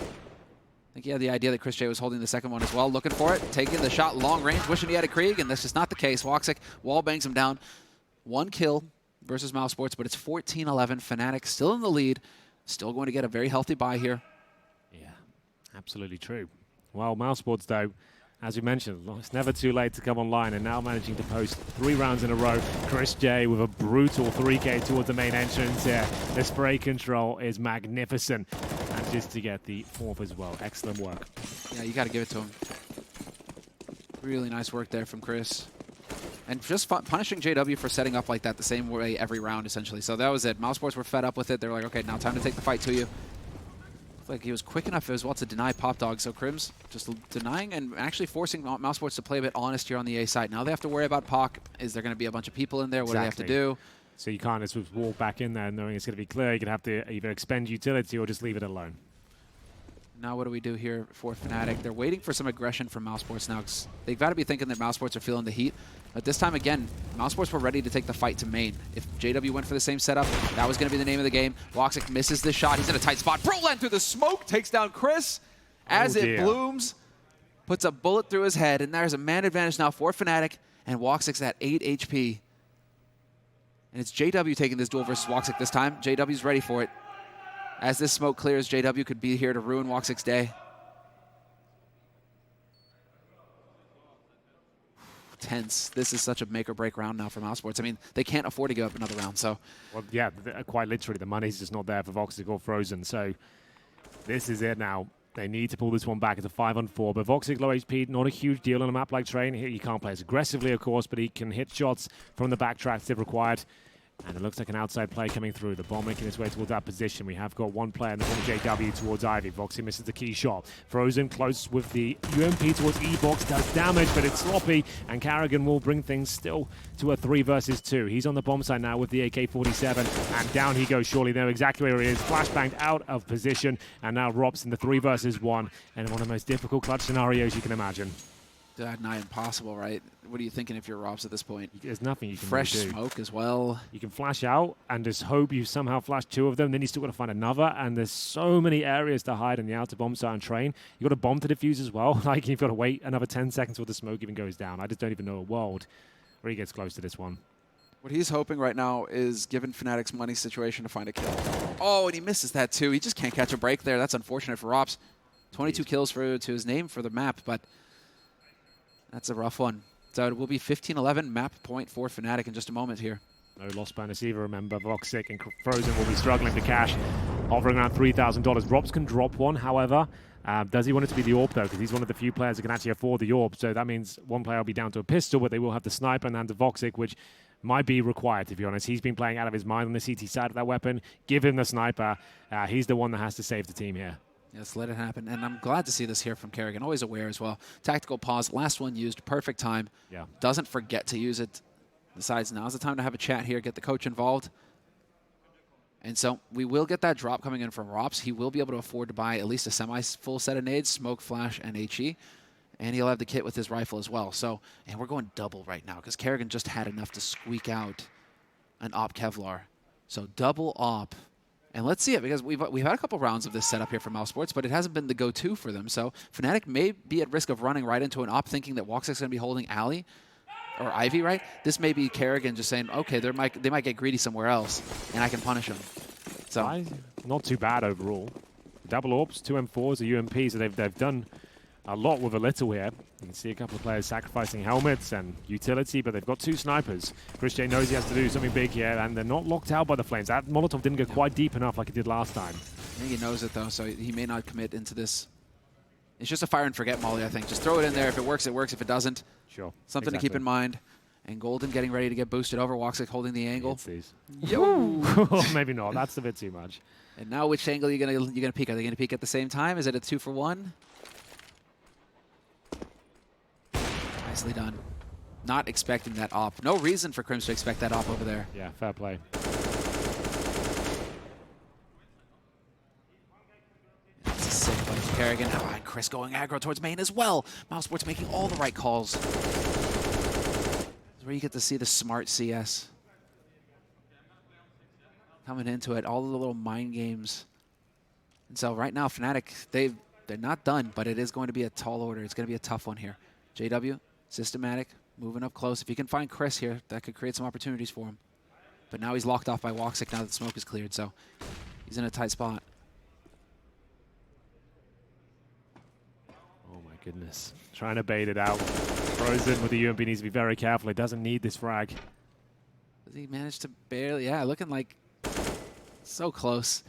think he had the idea that Chris J was holding the second one as well, looking for it, taking the shot long range, wishing he had a Krieg, and that's just not the case. Woxic wall bangs him down. 1 kill versus Mousesports, but it's 14-11. Fnatic still in the lead, still going to get a very healthy buy here. Yeah, absolutely true. Well, Mousesports, though, as you mentioned, it's never too late to come online, and now managing to post 3 rounds in a row. Chris J with a brutal 3K towards the main entrance here. The spray control is magnificent. And just to get the 4th as well. Excellent work. Yeah, you got to give it to him. Really nice work there from Chris. And just punishing JW for setting up like that the same way every round, essentially. So that was it. Mousesports were fed up with it. They were like, okay, now time to take the fight to you. Like he was quick enough as well to deny Pop Dog. So Crims just denying and actually forcing Mousesports to play a bit honest here on the A side. Now they have to worry about Poc. Is there going to be a bunch of people in there? What do they have to do? So you can't just walk back in there knowing it's going to be clear. You're going to have to either expend utility or just leave it alone. Now what do we do here for Fnatic? They're waiting for some aggression from Mousesports now. They've got to be thinking that Mousesports are feeling the heat. But this time again, Mousesports were ready to take the fight to main. If JW went for the same setup, that was going to be the name of the game. Woxic misses the shot. He's in a tight spot. Brolan through the smoke takes down Chris as it blooms. Puts a bullet through his head, and there's a man advantage now for Fnatic. And Woxic's at 8 HP. And it's JW taking this duel versus Woxic this time. JW's ready for it. As this smoke clears, JW could be here to ruin Woxic's day. Tense. This is such a make-or-break round now for Mousesports. I mean, they can't afford to give up another round, so... Well, yeah, quite literally, the money's just not there for Voxic or Frozen, so this is it now. They need to pull this one back. It's a 5-on-4, but Voxic low HP, not a huge deal on a map like Train. He can't play as aggressively, of course, but he can hit shots from the backtracks if required. And it looks like an outside play coming through. The ball making its way towards that position. We have got one player in the form of JW towards Ivy. Voxy misses the key shot. Frozen close with the UMP towards E-Box. Does damage, but it's sloppy. And Carrigan will bring things still to a 3 versus 2. He's on the bomb side now with the AK-47. And down he goes. Surely know exactly where he is. Flashbanged out of position. And now Rob's in the 3 versus 1. And one of the most difficult clutch scenarios you can imagine. Nigh impossible, right? What are you thinking if you're Robs at this point? There's nothing you can Fresh really do. smoke as well. You can flash out and just hope you somehow flash 2 of them. Then you still got to find another. And there's so many areas to hide in the outer bomb site and Train. You got a bomb to defuse as well. Like you've got to wait another 10 seconds before the smoke even goes down. I just don't even know a world where he gets close to this one. What he's hoping right now is, given Fnatic's money situation, to find a kill. Oh, and he misses that too. He just can't catch a break there. That's unfortunate for Robs. 22 kills to his name for the map, but that's a rough one. So it will be 15-11 map point for Fnatic in just a moment here. No loss bonus either, remember. Voxic and Frozen will be struggling to cash, offering around $3,000. Robs can drop one, however. Does he want it to be the AWP, though? Because he's one of the few players that can actually afford the AWP. So that means one player will be down to a pistol, but they will have the sniper and hand to Voxic, which might be required, to be honest. He's been playing out of his mind on the CT side of that weapon. Give him the sniper. He's the one that has to save the team here. Yes, let it happen. And I'm glad to see this here from Kerrigan. Always aware as well. Tactical pause. Last one used. Perfect time. Yeah. Doesn't forget to use it. Decides now's the time to have a chat here. Get the coach involved. And so we will get that drop coming in from Rops. He will be able to afford to buy at least a semi-full set of nades, smoke, flash, and HE. And he'll have the kit with his rifle as well. So, and we're going double right now because Kerrigan just had enough to squeak out an AWP Kevlar. So double AWP. And let's see it, because we've had a couple rounds of this setup here for Mousesports, but it hasn't been the go-to for them. So Fnatic may be at risk of running right into an AWP, thinking that Voxic's going to be holding Alley or Ivy, right? This may be Kerrigan just saying, okay, they might get greedy somewhere else, and I can punish them. So not too bad overall. Double AWPs, 2 M4s, a UMP, so they've done a lot with a little here. You can see a couple of players sacrificing helmets and utility, but they've got 2 snipers. Chris J knows he has to do something big here, and they're not locked out by the flames. That Molotov didn't go quite deep enough like it did last time. I think he knows it, though, so he may not commit into this. It's just a fire and forget molly, I think. Just throw it in there. If it works, it works. If it doesn't, sure. Something to keep in mind. And Golden getting ready to get boosted over. Voxic holding the angle. Yo! Maybe not. That's a bit too much. And now which angle are you gonna peek? Are they gonna peek at the same time? Is it a 2-for-1? Nicely done. Not expecting that AWP. No reason for Crims to expect that AWP over there. Yeah, fair play. That's a sick play from Kerrigan. Oh, and Chris going aggro towards main as well. Mousesports making all the right calls. This is where you get to see the smart CS. Coming into it, all the little mind games. And so right now, Fnatic, they're not done, but it is going to be a tall order. It's going to be a tough one here. JW, systematic, moving up close. If you can find Chris here, that could create some opportunities for him. But now he's locked off by Voxic now that the smoke is cleared, so he's in a tight spot. Oh my goodness. Trying to bait it out. Frozen with the UMP needs to be very careful. He doesn't need this frag. Does he manage to barely? Yeah, looking like so close.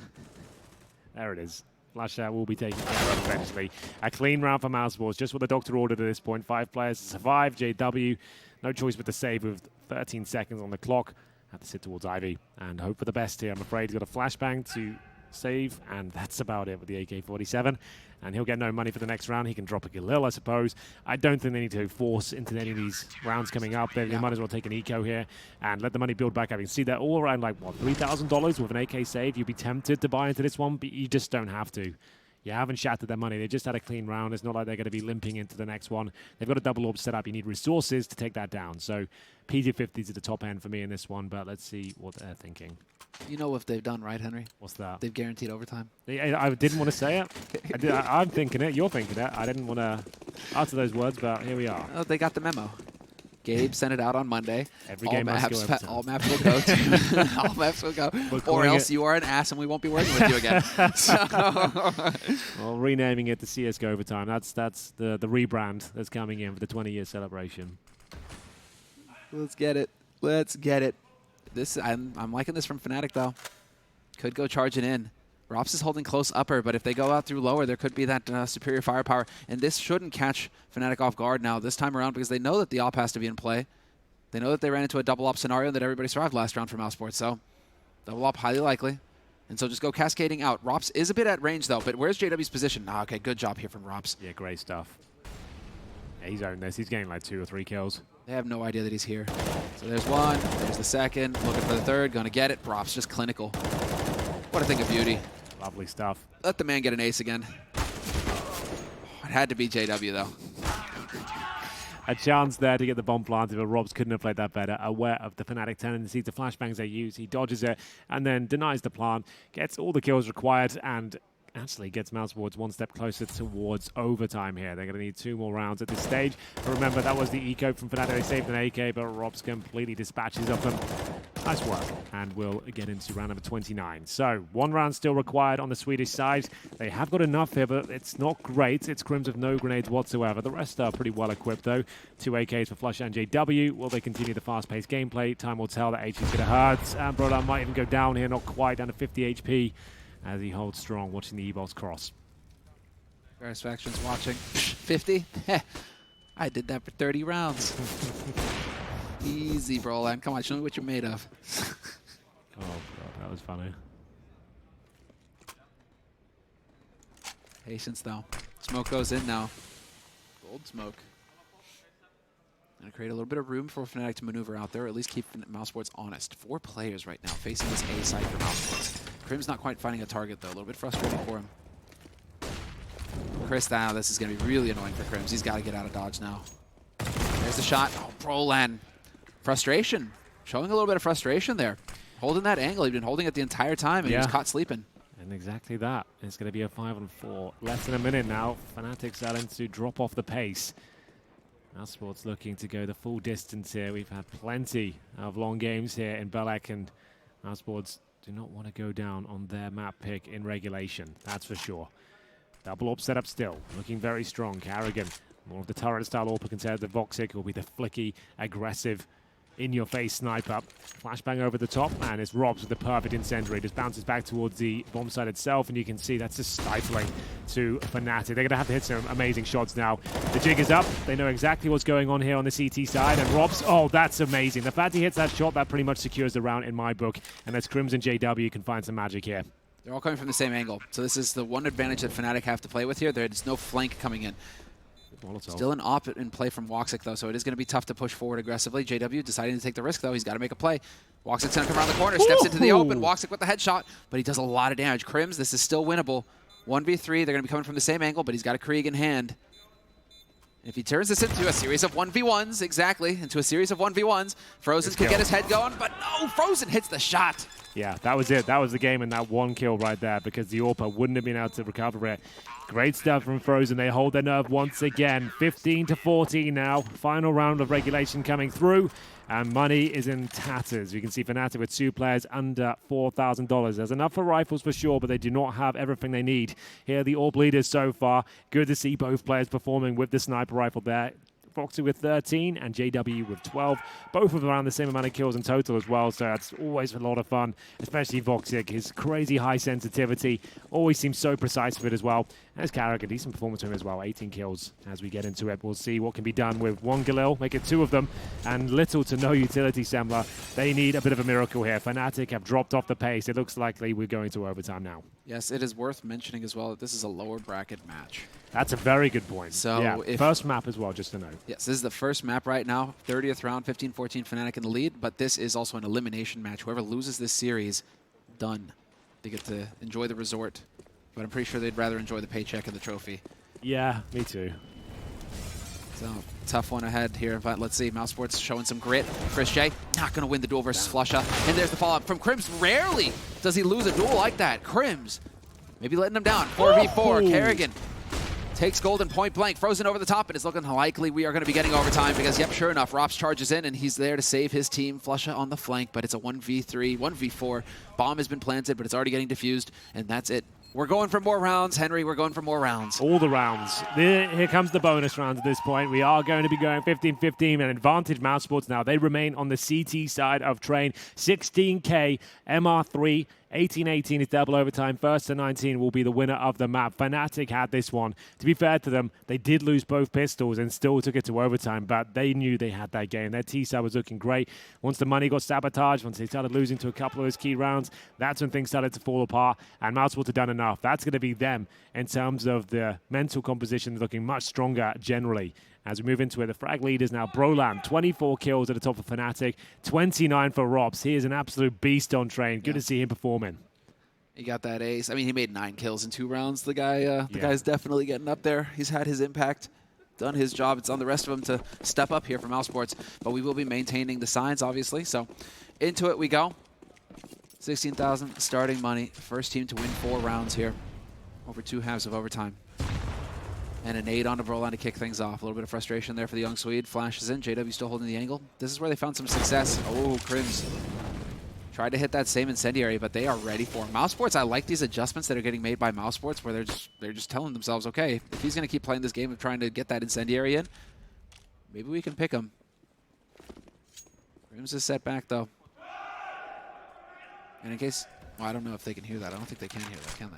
There it is. Flash out will be taken care of eventually. A clean round for Mousesports, just what the doctor ordered at this point. 5 players to survive. JW, no choice but to save with 13 seconds on the clock. Had to sit towards Ivy and hope for the best here. I'm afraid he's got a flashbang to save, and that's about it with the AK-47. And he'll get no money for the next round. He can drop a Galil, I suppose. I don't think they need to force into any of these rounds coming up. They might as well take an eco here and let the money build back up. You can see that all around, like, what, $3,000 with an AK save. You'd be tempted to buy into this one, but you just don't have to. You haven't shattered their money. They just had a clean round. It's not like they're going to be limping into the next one. They've got a double AWP set up. You need resources to take that down. So PG-50s at the top end for me in this one, but let's see what they're thinking. You know what they've done, right, Henry? What's that? They've guaranteed overtime. I didn't want to say it. I'm thinking it. You're thinking it. I didn't want to utter those words, but here we are. Oh, they got the memo. Gabe sent it out on Monday. Every game must go overtime. All maps will go. All maps will go. Or else you are an ass and we won't be working with you again. Well, renaming it to CSGO Overtime. That's the rebrand that's coming in for the 20-year celebration. Let's get it. Let's get it. I'm liking this from Fnatic, though. Could go charging in. Rops is holding close upper, but if they go out through lower, there could be that superior firepower. And this shouldn't catch Fnatic off guard now this time around because they know that the op has to be in play. They know that they ran into a double op scenario that everybody survived last round for Mousesports. So double op highly likely. And so just go cascading out. Rops is a bit at range though, but where's JW's position? Ah, okay, good job here from Rops. Yeah, great stuff. Yeah, he's owned this. He's getting like 2 or 3 kills. They have no idea that he's here. So there's one, there's the second, looking for the third, gonna get it. Rops just clinical. What a thing of beauty. Lovely stuff. Let the man get an ace again. It had to be JW though. A chance there to get the bomb planted, but Robs couldn't have played that better. Aware of the Fnatic tendency to flashbangs they use, he dodges it and then denies the plant, gets all the kills required, and actually gets Mousesports one step closer towards overtime here. They're going to need 2 more rounds at this stage. But remember, that was the eco from Fnatic. They saved an AK, but Robs completely dispatches of them. Nice work. And we'll get into round number 29. So 1 round still required on the Swedish side. They have got enough here, but it's not great. It's Crims with no grenades whatsoever. The rest are pretty well equipped, though. 2 AKs for Flush and JW. Will they continue the fast-paced gameplay? Time will tell. That HP's going to hurt. And Broda might even go down here, not quite, down to 50 HP. As he holds strong, watching the E-Boss cross. Various factions watching. 50? I did that for 30 rounds. Easy, Broland. Come on, show me what you're made of. Oh, God, that was funny. Patience, though. Smoke goes in now. Gold smoke. Gonna create a little bit of room for Fnatic to maneuver out there, or at least keep Mousesports honest. 4 players right now facing this A side for Mousesports. Crim's not quite finding a target, though. A little bit frustrating for him. Chris, now this is going to be really annoying for Crims. He's got to get out of dodge now. There's the shot. Oh, Broland. Frustration. Showing a little bit of frustration there. Holding that angle. He'd been holding it the entire time, and he was caught sleeping. And exactly that. It's going to be a 5-on-4. Less than a minute now. Fnatic starting to drop off the pace. Mousesports looking to go the full distance here. We've had plenty of long games here in Belek, and Mousesports do not want to go down on their map pick in regulation. That's for sure. Double AWP setup still. Looking very strong. Carrigan, more of the turret style AWP compared to Voxic, will be the flicky, aggressive, in-your-face sniper. Flashbang over the top, and it's Robs with the perfect incendiary. Just bounces back towards the bomb site itself, and you can see that's just stifling to Fnatic. They're going to have to hit some amazing shots now. The jig is up. They know exactly what's going on here on the CT side, and Robs, oh, that's amazing. The fact he hits that shot, that pretty much secures the round in my book, and as Crims and JW can find some magic here. They're all coming from the same angle, so this is the one advantage that Fnatic have to play with here. There's no flank coming in. Still an op in play from Woxic, though, so it is going to be tough to push forward aggressively. JW deciding to take the risk, though. He's got to make a play. Woxic's going to come around the corner, steps into the open. Woxic with the headshot, but he does a lot of damage. Crims, this is still winnable. 1v3, they're going to be coming from the same angle, but he's got a Krieg in hand. If he turns this into a series of 1v1s, exactly, into a series of 1v1s, Frozen can get his head going, but no, Frozen hits the shot. Yeah, that was it. That was the game and that one kill right there because the AWP wouldn't have been able to recover it. Great stuff from Frozen. They hold their nerve once again. 15-14 now. Final round of regulation coming through. And money is in tatters. You can see Fnatic with 2 players under $4,000. There's enough for rifles for sure, but they do not have everything they need. Here are the AWP leaders so far. Good to see both players performing with the sniper rifle there. Voxy with 13 and JW with 12. Both of them around the same amount of kills in total as well, so that's always a lot of fun, especially Voxic. His crazy high sensitivity always seems so precise with it as well. There's Carrick, a decent performance from him as well, 18 kills as we get into it. We'll see what can be done with 1 Galil, make it 2 of them, and little to no utility Semler. They need a bit of a miracle here. Fnatic have dropped off the pace. It looks likely we're going to overtime now. Yes, it is worth mentioning as well that this is a lower bracket match. That's a very good point. So yeah, first map as well, just to note. Yes, this is the first map right now. 30th round, 15-14 Fnatic in the lead, but this is also an elimination match. Whoever loses this series, done. They get to enjoy the resort, but I'm pretty sure they'd rather enjoy the paycheck and the trophy. Yeah, me too. So, tough one ahead here, but let's see. Mousesports showing some grit. Chris J, not going to win the duel versus Flusha. And there's the follow-up from Crims. Rarely does he lose a duel like that. Crims, maybe letting him down. 4v4, Kerrigan takes golden point blank. Frozen over the top, and it's looking likely we are going to be getting overtime because, yep, sure enough, Rops charges in, and he's there to save his team. Flusha on the flank, but it's a 1v3, 1v4. Bomb has been planted, but it's already getting diffused, and that's it. We're going for more rounds, Henry. We're going for more rounds. All the rounds. Here comes the bonus rounds at this point. We are going to be going 15-15, and advantage Mousesports now. They remain on the CT side of train. 16K, MR3 18-18 is double overtime. First to 19 will be the winner of the map. Fnatic had this one. To be fair to them, they did lose both pistols and still took it to overtime, but they knew they had that game. Their T-side was looking great. Once the money got sabotaged, once they started losing to a couple of those key rounds, that's when things started to fall apart, and Mousesports have done enough. That's going to be them in terms of the mental composition, looking much stronger generally. As we move into it, the frag leaders now, Brolan, 24 kills at the top of Fnatic, 29 for Robs. He is an absolute beast on train. Good to see him performing. He got that ace. I mean, he made 9 kills in 2 rounds. The guy's definitely getting up there. He's had his impact, done his job. It's on the rest of them to step up here for Mousesports, but we will be maintaining the signs, obviously. So into it we go. 16,000 starting money. First team to win 4 rounds here. Over 2 halves of overtime. And an 8 on the Brolan to kick things off. A little bit of frustration there for the young Swede. Flashes in. JW still holding the angle. This is where they found some success. Oh, Crims tried to hit that same incendiary, but they are ready for him. Mousesports, I like these adjustments that are getting made by Mousesports, where they're just telling themselves, okay, if he's going to keep playing this game of trying to get that incendiary in, maybe we can pick him. Crims is set back, though. And in case, well, I don't know if they can hear that. I don't think they can hear that, can they?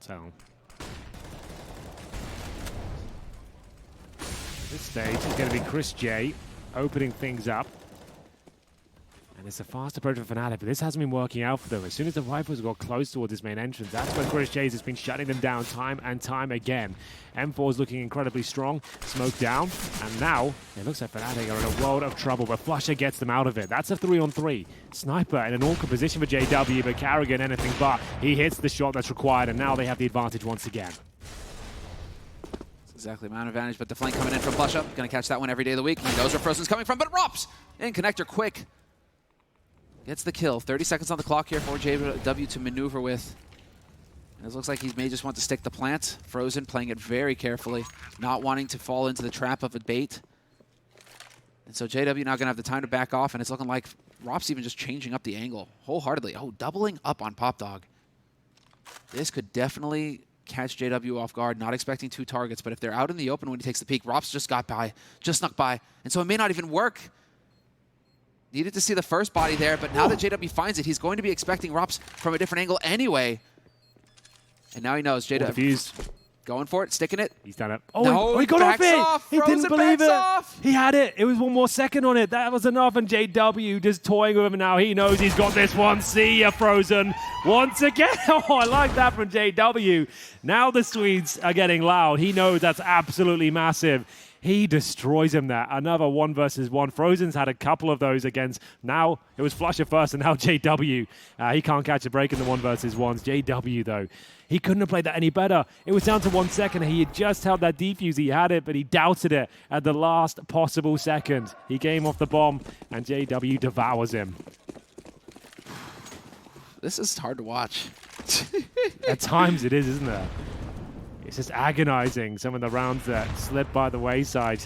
Tell. At this stage is going to be Chris J opening things up. And it's a fast approach for Fnatic, but this hasn't been working out for them. As soon as the rifles got close towards this main entrance, that's when Chris J's has been shutting them down time and time again. M4 is looking incredibly strong, smoke down, and now it looks like Fnatic are in a world of trouble, but Flusher gets them out of it. That's a 3-on-3. Sniper in an awkward position for JW, but Carrigan anything but. He hits the shot that's required, and now they have the advantage once again. Exactly, amount of advantage, but the flank coming in from Flusher. Gonna catch that one every day of the week. He knows where Frozen's coming from, but Rops in connector quick. Gets the kill. 30 seconds on the clock here for JW to maneuver with. And it looks like he may just want to stick the plant. Frozen playing it very carefully, not wanting to fall into the trap of a bait. And so JW now going to have the time to back off, and it's looking like Rops even just changing up the angle wholeheartedly. Oh, doubling up on Pop Dog. This could definitely catch JW off guard, not expecting 2 targets, but if they're out in the open when he takes the peek, Rops just snuck by, and so it may not even work. Needed to see the first body there, but now that JW finds it, he's going to be expecting Rops from a different angle anyway. And now he knows. JW going for it, sticking it. He's done it. Oh, no, he got off it! He didn't believe it! Off. He had it! It was 1 more second on it. That was enough, and JW just toying with him now. He knows he's got this one. See ya, Frozen. Once again. Oh, I like that from JW. Now the Swedes are getting loud. He knows that's absolutely massive. He destroys him there. Another 1 versus 1. Frozen's had a couple of those against. Now it was Flusher first, and now JW. He can't catch a break in the 1 versus 1s. JW, though, he couldn't have played that any better. It was down to 1 second. He had just held that defuse. He had it, but he doubted it at the last possible second. He came off the bomb, and JW devours him. This is hard to watch. At times it is, isn't it? It's just agonizing, some of the rounds that slip by the wayside.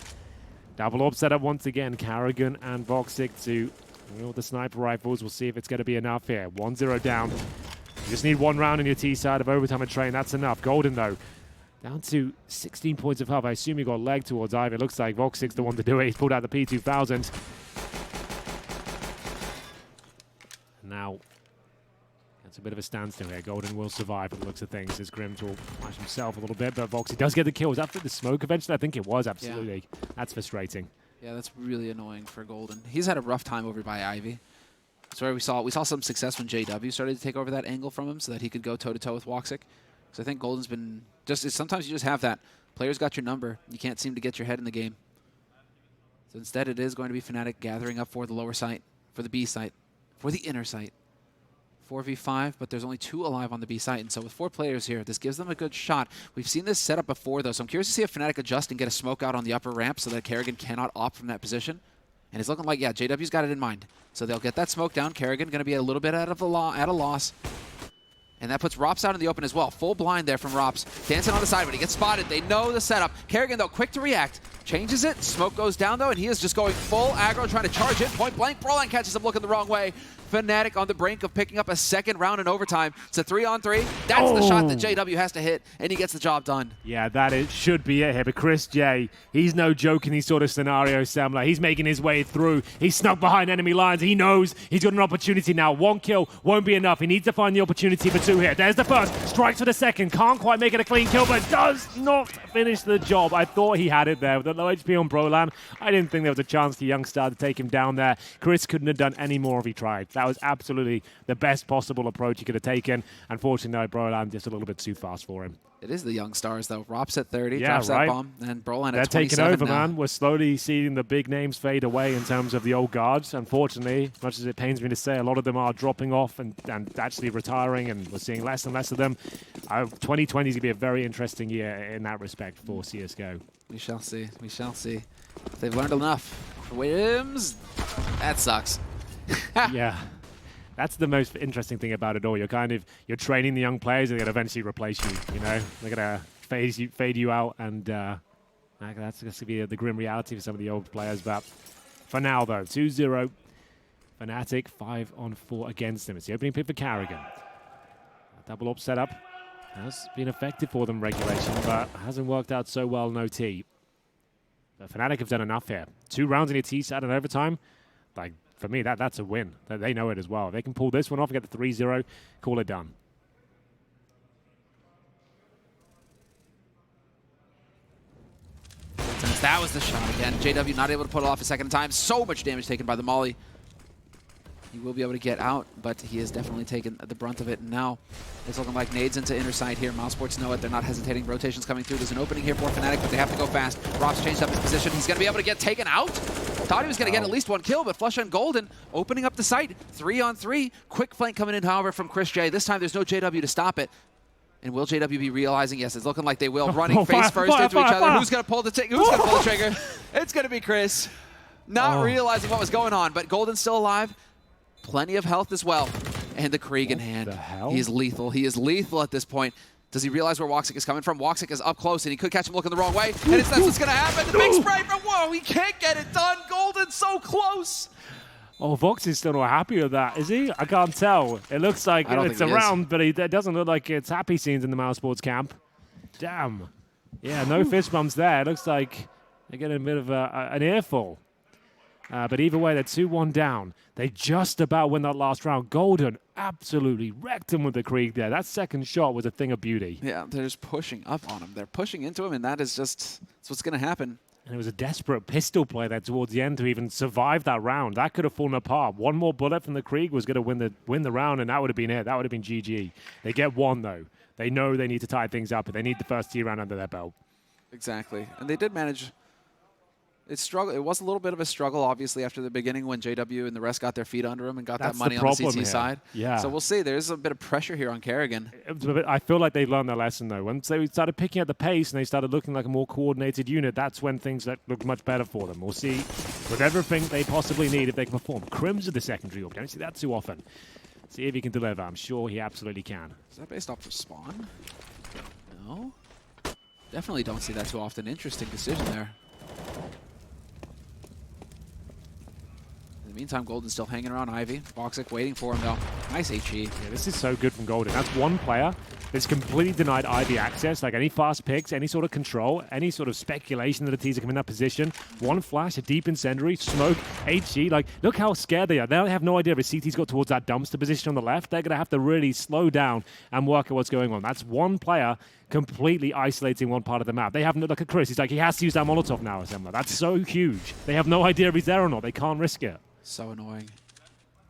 Double orb set up once again. Carrigan and Voxic to wield the sniper rifles. We'll see if it's going to be enough here. 1-0 down. You just need 1 round on your T side of overtime and train. That's enough. Golden, though, down to 16 points of health. I assume he got leg towards Ivy. It looks like Voxic's the one to do it. He's pulled out the P2000. Now, it's a bit of a standstill here. Golden will survive by the looks of things as Grims will flash himself a little bit, but Voxy does get the kills. After the smoke eventually, I think it was, absolutely. Yeah. That's frustrating. Yeah, that's really annoying for Golden. He's had a rough time over by Ivy. That's where we saw some success when JW started to take over that angle from him so that he could go toe-to-toe with Voxic. So I think Golden's been sometimes you just have that. Players got your number. You can't seem to get your head in the game. So instead it is going to be Fnatic gathering up for the lower site, for the B site, for the inner site. 4v5, but there's only 2 alive on the B site, and so with 4 players here, this gives them a good shot. We've seen this setup before, though, so I'm curious to see if Fnatic adjust and get a smoke out on the upper ramp so that Carrigan cannot opt from that position. And it's looking like, yeah, JW's got it in mind. So they'll get that smoke down. Carrigan going to be a little bit at a loss. And that puts Rops out in the open as well. Full blind there from Rops. Dancing on the side, but he gets spotted. They know the setup. Carrigan, though, quick to react. changes it. Smoke goes down, though, and he is just going full aggro, trying to charge in. Point blank, Broline catches him looking the wrong way. Fnatic on the brink of picking up a second round in overtime. It's a 3-on-3. That's the shot that JW has to hit, and he gets the job done. Yeah, that should be it here. But Chris J, he's no joke in these sort of scenarios, Semler. He's making his way through. He's snuck behind enemy lines. He knows he's got an opportunity now. One kill won't be enough. He needs to find the opportunity for two here. There's the first. Strikes for the second. Can't quite make it a clean kill, but does not finish the job. I thought he had it there with the low HP on Brolan. I didn't think there was a chance for Youngstar to take him down there. Chris couldn't have done any more if he tried. That was absolutely the best possible approach he could have taken. Unfortunately, no, Brolan just a little bit too fast for him. It is the young stars, though. Rop's at 30, yeah, drops right. that bomb, and Broline They're at 27 taking over, now. man. We're slowly seeing the big names fade away in terms of the old guards. Unfortunately, much as it pains me to say, a lot of them are dropping off and actually retiring, and we're seeing less and less of them. 2020 is going to be a very interesting year in that respect for CSGO. We shall see. We shall see. They've learned enough. Wims, that sucks. Yeah. That's the most interesting thing about it all. You're training the young players, and they're going to eventually replace you. You know, they're going to fade you out, and that's going to be the grim reality for some of the old players. But for now, though, 2-0, Fnatic 5-on-4 against them. It's the opening pick for Carrigan. Double up setup has been effective for them regulation, but hasn't worked out so well in OT. But Fnatic have done enough here. 2 rounds in your T side in overtime. Like, for me, that's a win. They know it as well. If they can pull this one off and get the 3-0, call it done. That was the shot again. JW not able to pull it off a second time. So much damage taken by the molly. He will be able to get out, but he has definitely taken the brunt of it. And now it's looking like nades into inner side here. Mousesports know it. They're not hesitating. Rotations coming through. There's an opening here for Fnatic, but they have to go fast. Rob's changed up his position. He's going to be able to get taken out. Thought he was going to get at least one kill, but Flush and Golden opening up the site. 3-on-3. Quick flank coming in, however, from Chris J. This time there's no JW to stop it. And will JW be realizing? Yes, it's looking like they will. Running face first into each other. Who's going to pull the trigger? It's going to be Chris. Not realizing what was going on, but Golden's still alive. Plenty of health as well. And the Krieg in hand. What the hell? He is lethal. He is lethal at this point. Does he realize where Woxic is coming from? Woxic is up close, and he could catch him looking the wrong way. And that's what's going to happen. The big spray, but whoa, he can't get it done. Golden's so close. Oh, Vox is still not happy with that, is he? I can't tell. It looks like it's around, but it doesn't look like it's happy scenes in the Mousesports camp. Damn. Yeah, no fist bumps there. It looks like they're getting a bit of an earful. But either way, they're 2-1 down. They just about win that last round. Golden absolutely wrecked him with the Krieg there. That second shot was a thing of beauty. Yeah, they're just pushing up on him. They're pushing into him, and that's what's going to happen. And it was a desperate pistol play there towards the end to even survive that round. That could have fallen apart. One more bullet from the Krieg was going to win the round, and that would have been it. That would have been GG. They get one, though. They know they need to tie things up, but they need the first T round under their belt. Exactly. And they did manage. It was a little bit of a struggle, obviously, after the beginning when JW and the rest got their feet under him and got that money on the CT side. Yeah. So we'll see. There's a bit of pressure here on Kerrigan. I feel like they learned their lesson, though. Once they started picking up the pace and they started looking like a more coordinated unit, that's when things look much better for them. We'll see with everything they possibly need if they can perform. Crims of the secondary orb. Don't see that too often. See if he can deliver. I'm sure he absolutely can. Is that based off of spawn? No. Definitely don't see that too often. Interesting decision there. In the meantime, Golden's still hanging around Ivy. Woxic waiting for him, though. Nice HE. Yeah, this is so good from Golden. That's one player that's completely denied Ivy access, like any fast picks, any sort of control, any sort of speculation that the T's are coming in that position. One flash, a deep incendiary, smoke, HE. Like, look how scared they are. They have no idea if CT's got towards that dumpster position on the left. They're going to have to really slow down and work at what's going on. That's one player completely isolating one part of the map. They have no, look at Chris. He's like, he has to use that Molotov now or something. That's so huge. They have no idea if he's there or not. They can't risk it. So annoying.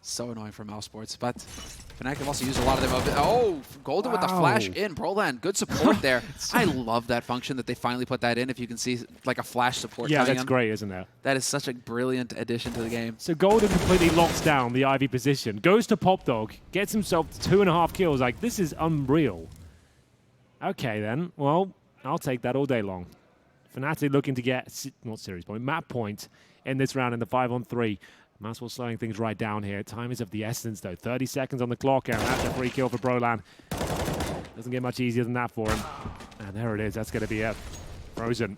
So annoying for Mousesports. But Fnatic have also used a lot of them. Oh, Golden with the flash in. Brolan, good support there. I love that function that they finally put that in. If you can see like a flash support. Yeah, that's in. great, isn't it? That is such a brilliant addition to the game. So Golden completely locks down the Ivy position, goes to Pop Dog, gets himself 2.5 kills. Like, this is unreal. Okay, then. Well, I'll take that all day long. Fnatic looking to get, not series point, map point in this round in the 5-on-3. Mousesports slowing things right down here. Time is of the essence, though. 30 seconds on the clock, and that's a free kill for Brolan. Doesn't get much easier than that for him. And there it is. That's going to be it. Frozen.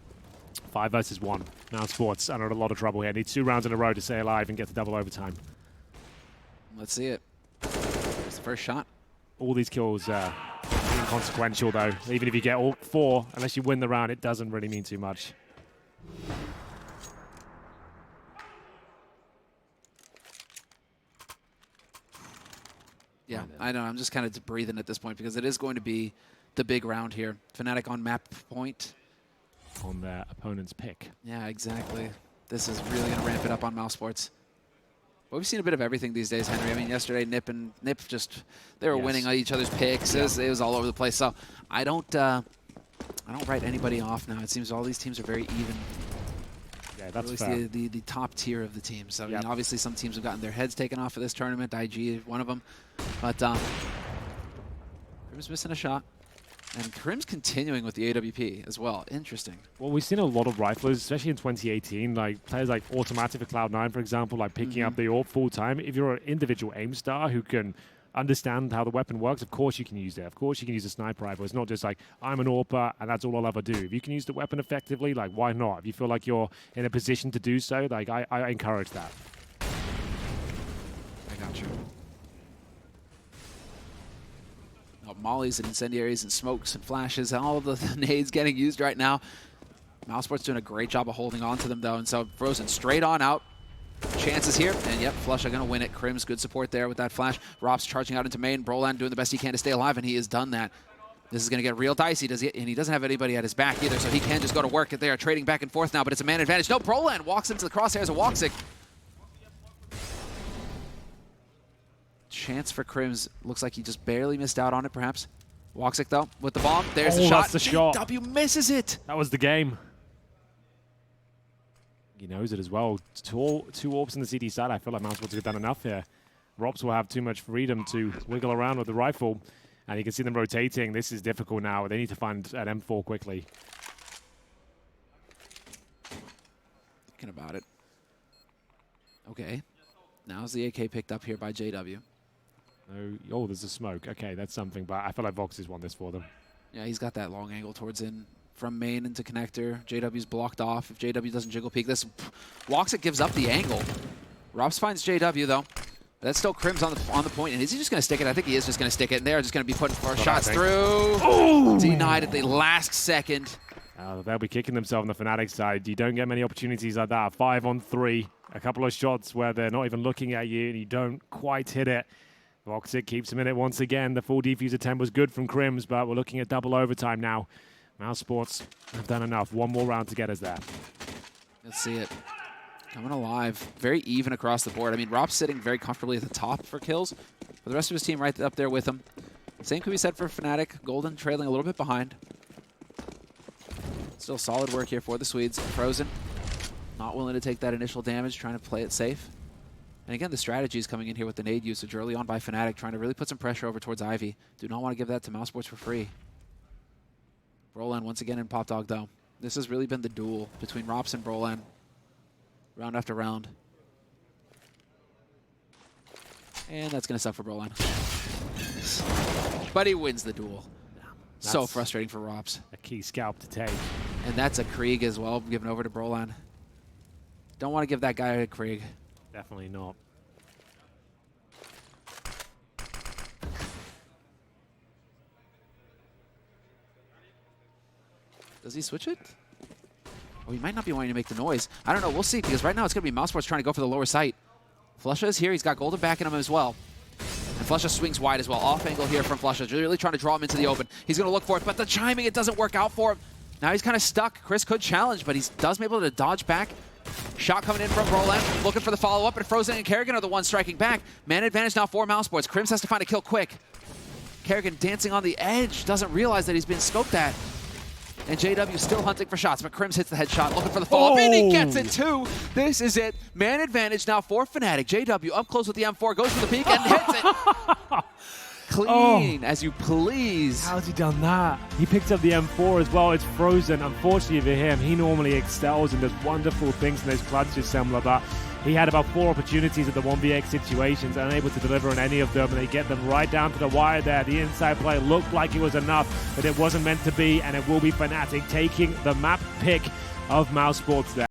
5 versus 1. Mousesports are in a lot of trouble here. Needs 2 rounds in a row to stay alive and get to double overtime. Let's see it. It's the first shot. All these kills are inconsequential, though. Even if you get all 4, unless you win the round, it doesn't really mean too much. Yeah, I know. I'm just kind of breathing at this point because it is going to be the big round here. Fnatic on map point. On their opponent's pick. Yeah, exactly. This is really going to ramp it up on Mousesports. But we've seen a bit of everything these days, Henry. I mean, yesterday Nip just, they were winning each other's picks. Yeah. It was all over the place. So I don't write anybody off now. It seems all these teams are very even. Yeah, that's at least the top tier of the teams. So I mean, obviously some teams have gotten their heads taken off of this tournament. IG, one of them. But Crim's missing a shot. And Crim's continuing with the AWP as well. Interesting. Well, we've seen a lot of riflers, especially in 2018, like players like Automatic for Cloud9, for example, like picking up the AWP full time. If you're an individual aim star who can understand how the weapon works, of course you can use it. Of course you can use a sniper rifle. It's not just like, I'm an AWPer and that's all I'll ever do. If you can use the weapon effectively, like, why not? If you feel like you're in a position to do so, like, I encourage that. I got you. Mollies and incendiaries and smokes and flashes, all of the nades getting used right now. Mousesports doing a great job of holding on to them, though, and so Frozen straight on out. Chances here, and yep, Flusha going to win it. Crim's good support there with that flash. Rob's charging out into main. Brolan doing the best he can to stay alive, and he has done that. This is going to get real dicey, and he doesn't have anybody at his back either, so he can just go to work. They are trading back and forth now, but it's a man advantage. No, Brolan walks into the crosshairs of Woxic. Chance for Crims. Looks like he just barely missed out on it, perhaps. Woxic, though, with the bomb. There's the shot. That's the shot. JW misses it. That was the game. He knows it as well. Two AWPs in the CT side. I feel like Mousesports have done enough here. Robs will have too much freedom to wiggle around with the rifle, and you can see them rotating. This is difficult now. They need to find an M4 quickly. Thinking about it. Okay. Now's the AK picked up here by JW. Oh, there's a smoke. Okay, that's something, but I feel like Vox has won this for them. Yeah, he's got that long angle towards in from main into connector. JW's blocked off. If JW doesn't jiggle peek, this Woxic gives up the angle. Robs finds JW, though. That's still Crim's on the point, and is he just going to stick it? I think he is just going to stick it, and they're just going to be putting shots through. Oh, denied at the last second. They'll be kicking themselves on the Fnatic side. You don't get many opportunities like that. 5 on 3. A couple of shots where they're not even looking at you, and you don't quite hit it. Voxic keeps him in it once again. The full defuse attempt was good from Crims, but we're looking at double overtime now. Mousesports have done enough. One more round to get us there. Let's see it. Coming alive. Very even across the board. I mean, Rob's sitting very comfortably at the top for kills. For the rest of his team right up there with him. Same could be said for Fnatic. Golden trailing a little bit behind. Still solid work here for the Swedes. Frozen. Not willing to take that initial damage, trying to play it safe. And again, the strategy is coming in here with the nade usage early on by Fnatic, trying to really put some pressure over towards Ivy. Do not want to give that to Mousesports for free. Brolan once again in Pop Dog, though. This has really been the duel between Rops and Brolan, round after round. And that's going to suck for Brolan. But he wins the duel. So frustrating for Rops. A key scalp to take. And that's a Krieg as well, given over to Brolan. Don't want to give that guy a Krieg. Definitely not. Does he switch it? Oh, he might not be wanting to make the noise. I don't know. We'll see, because right now it's going to be Mousesports trying to go for the lower site. Flusha is here. He's got Golden backing him as well. And Flusha swings wide as well. Off angle here from Flusha. Really trying to draw him into the open. He's going to look for it, but the chiming, it doesn't work out for him. Now he's kind of stuck. Chris could challenge, but he does be able to dodge back. Shot coming in from Brolan, looking for the follow-up, and Frozen and Kerrigan are the ones striking back. Man advantage now for Mousesports. Crims has to find a kill quick. Kerrigan dancing on the edge, doesn't realize that he's been scoped at. And JW still hunting for shots, but Crims hits the headshot, looking for the follow-up, and he gets it too! This is it. Man advantage now for Fnatic. JW up close with the M4, goes for the peek, and hits it! Clean, as you please. How's he done that? He picked up the M4 as well. It's Frozen. Unfortunately for him, he normally excels and does wonderful things in those clutches, similar, but he had about 4 opportunities at the 1vx situations, unable to deliver on any of them, and they get them right down to the wire there. The inside play looked like it was enough, but it wasn't meant to be, and it will be Fnatic taking the map pick of Mousesports there.